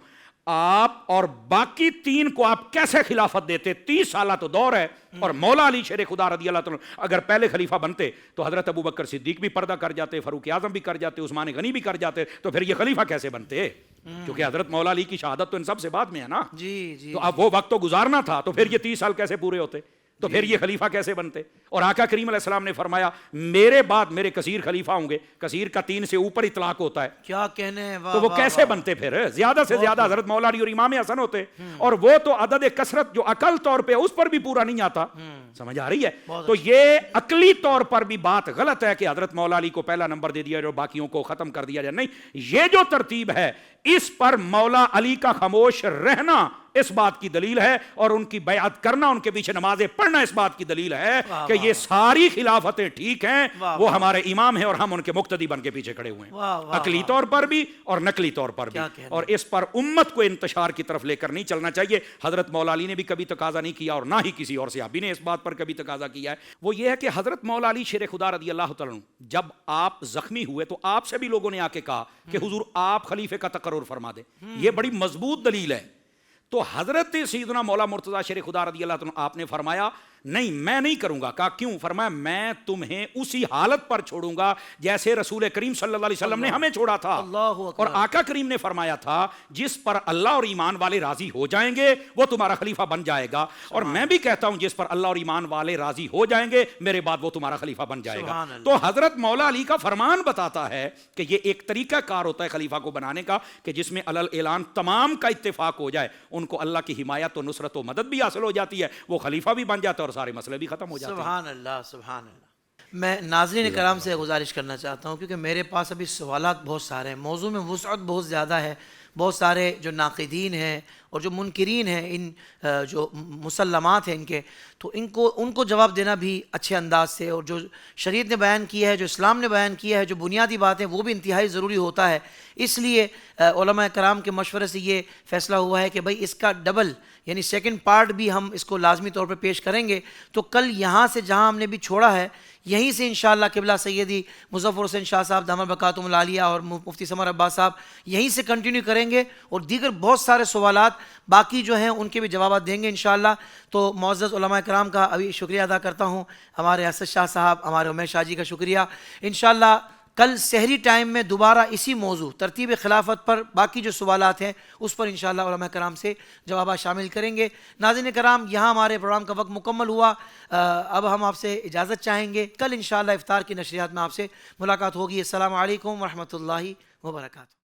آپ اور باقی 3 کو آپ کیسے خلافت دیتے؟ 30 سالہ تو دور ہے, اور مولا علی شیر خدا رضی اللہ تعالیٰ عنہ اگر پہلے خلیفہ بنتے تو حضرت ابو بکر صدیق بھی پردہ کر جاتے, فاروق اعظم بھی کر جاتے, عثمان غنی بھی کر جاتے, تو پھر یہ خلیفہ کیسے بنتے؟ کیونکہ حضرت مولا علی کی شہادت تو ان سب سے بعد میں ہے نا. جی تو اب وہ وقت تو گزارنا تھا, تو پھر یہ 30 سال کیسے پورے ہوتے؟ تو پھر یہ خلیفہ کیسے بنتے؟ اور آقا کریم علیہ السلام نے فرمایا میرے بعد میرے کثیر خلیفہ ہوں گے, کثیر کا 3 سے اوپر اطلاق ہوتا ہے, کیا کہنے ہیں, تو وہ کیسے بنتے؟ پھر زیادہ سے زیادہ حضرت مولا علی اور امام حسن ہوتے, اور وہ تو عدد کثرت جو عقل طور پہ اس پر بھی پورا نہیں آتا. سمجھ آ رہی ہے؟ تو یہ عقلی طور پر بھی بات غلط ہے کہ حضرت مولا علی کو پہلا نمبر دے دیا اور باقیوں کو ختم کر دیا جائے. نہیں, یہ جو ترتیب ہے اس پر مولا علی کا خاموش رہنا اس بات کی دلیل ہے, اور ان کی بیعت کرنا, ان کے پیچھے نمازیں پڑھنا اس بات کی دلیل ہے کہ یہ ساری خلافتیں ٹھیک ہیں, وہ ہمارے امام ہیں اور ہم ان کے مقتدی بن کے پیچھے کھڑے ہوئے ہیں, عقلی طور پر بھی اور نقلی طور پر بھی. اور اس پر امت کو انتشار کی طرف لے کر نہیں چلنا چاہیے. حضرت مولا علی نے بھی کبھی تقاضا نہیں کیا, اور نہ ہی کسی اور صحابی نے اس بات پر کبھی تقاضا کیا ہے. وہ یہ ہے کہ حضرت مولا علی شیر خدا رضی اللہ تعالیٰ عنہ جب آپ زخمی ہوئے تو آپ سے بھی لوگوں نے آ کے کہا کہ حضور آپ خلیفے کا تقرر فرما دیں. یہ بڑی مضبوط دلیل ہے. تو حضرت سیدنا مولا مرتضیٰ شیر خدا رضی اللہ عنہ آپ نے فرمایا نہیں میں نہیں کروں گا. کہا کیوں؟ فرمایا میں تمہیں اسی حالت پر چھوڑوں گا جیسے رسول کریم صلی اللہ علیہ وسلم نے ہمیں چھوڑا تھا. اور آقا کریم نے فرمایا تھا جس پر اللہ اور ایمان والے راضی ہو جائیں گے وہ تمہارا خلیفہ بن جائے گا, اور میں بھی کہتا ہوں جس پر اللہ اور ایمان والے راضی ہو جائیں گے میرے بعد وہ تمہارا خلیفہ بن جائے گا. تو حضرت مولا علی کا فرمان بتاتا ہے کہ یہ ایک طریقہ کار ہوتا ہے خلیفہ کو بنانے کا کہ جس میں علل اعلان تمام کا اتفاق ہو جائے, ان کو اللہ کی حمایت و نصرت و مدد بھی حاصل ہو جاتی ہے, وہ خلیفہ بھی بن جاتا ہے اور سارے مسئلے بھی ختم ہو جاتے ہیں. سبحان اللہ, سبحان اللہ. میں ناظرین کرام سے گزارش کرنا چاہتا ہوں کیونکہ میرے پاس ابھی سوالات بہت سارے ہیں, موضوع میں وسعت بہت زیادہ ہے, بہت سارے جو ناقدین ہیں اور جو منکرین ہیں ان جو مسلمات ہیں ان کے, تو ان کو جواب دینا بھی اچھے انداز سے, اور جو شریعت نے بیان کیا ہے, جو اسلام نے بیان کیا ہے, جو بنیادی باتیں وہ بھی انتہائی ضروری ہوتا ہے. اس لیے علماء کرام کے مشورے سے یہ فیصلہ ہوا ہے کہ بھائی اس کا ڈبل یعنی سیکنڈ پارٹ بھی ہم اس کو لازمی طور پر پیش کریں گے. تو کل یہاں سے جہاں ہم نے بھی چھوڑا ہے یہیں سے انشاءاللہ قبلہ سیدی مظفر حسین شاہ صاحب دامت برکاتہم العالیہ اور مفتی سمر عباس صاحب یہیں سے کنٹینیو کریں گے, اور دیگر بہت سارے سوالات باقی جو ہیں ان کے بھی جوابات دیں گے انشاءاللہ. تو معزز علماء کرام کا ابھی شکریہ ادا کرتا ہوں, ہمارے اسد شاہ صاحب, ہمارے عمیر شاہ جی کا شکریہ. انشاءاللہ کل سحری ٹائم میں دوبارہ اسی موضوع ترتیب خلافت پر باقی جو سوالات ہیں اس پر انشاءاللہ علماء کرام سے جوابات شامل کریں گے. ناظرین کرام, یہاں ہمارے پروگرام کا وقت مکمل ہوا. اب ہم آپ سے اجازت چاہیں گے. کل انشاءاللہ افطار کی نشریات میں آپ سے ملاقات ہوگی. السلام علیکم ورحمۃ اللہ وبرکاتہ.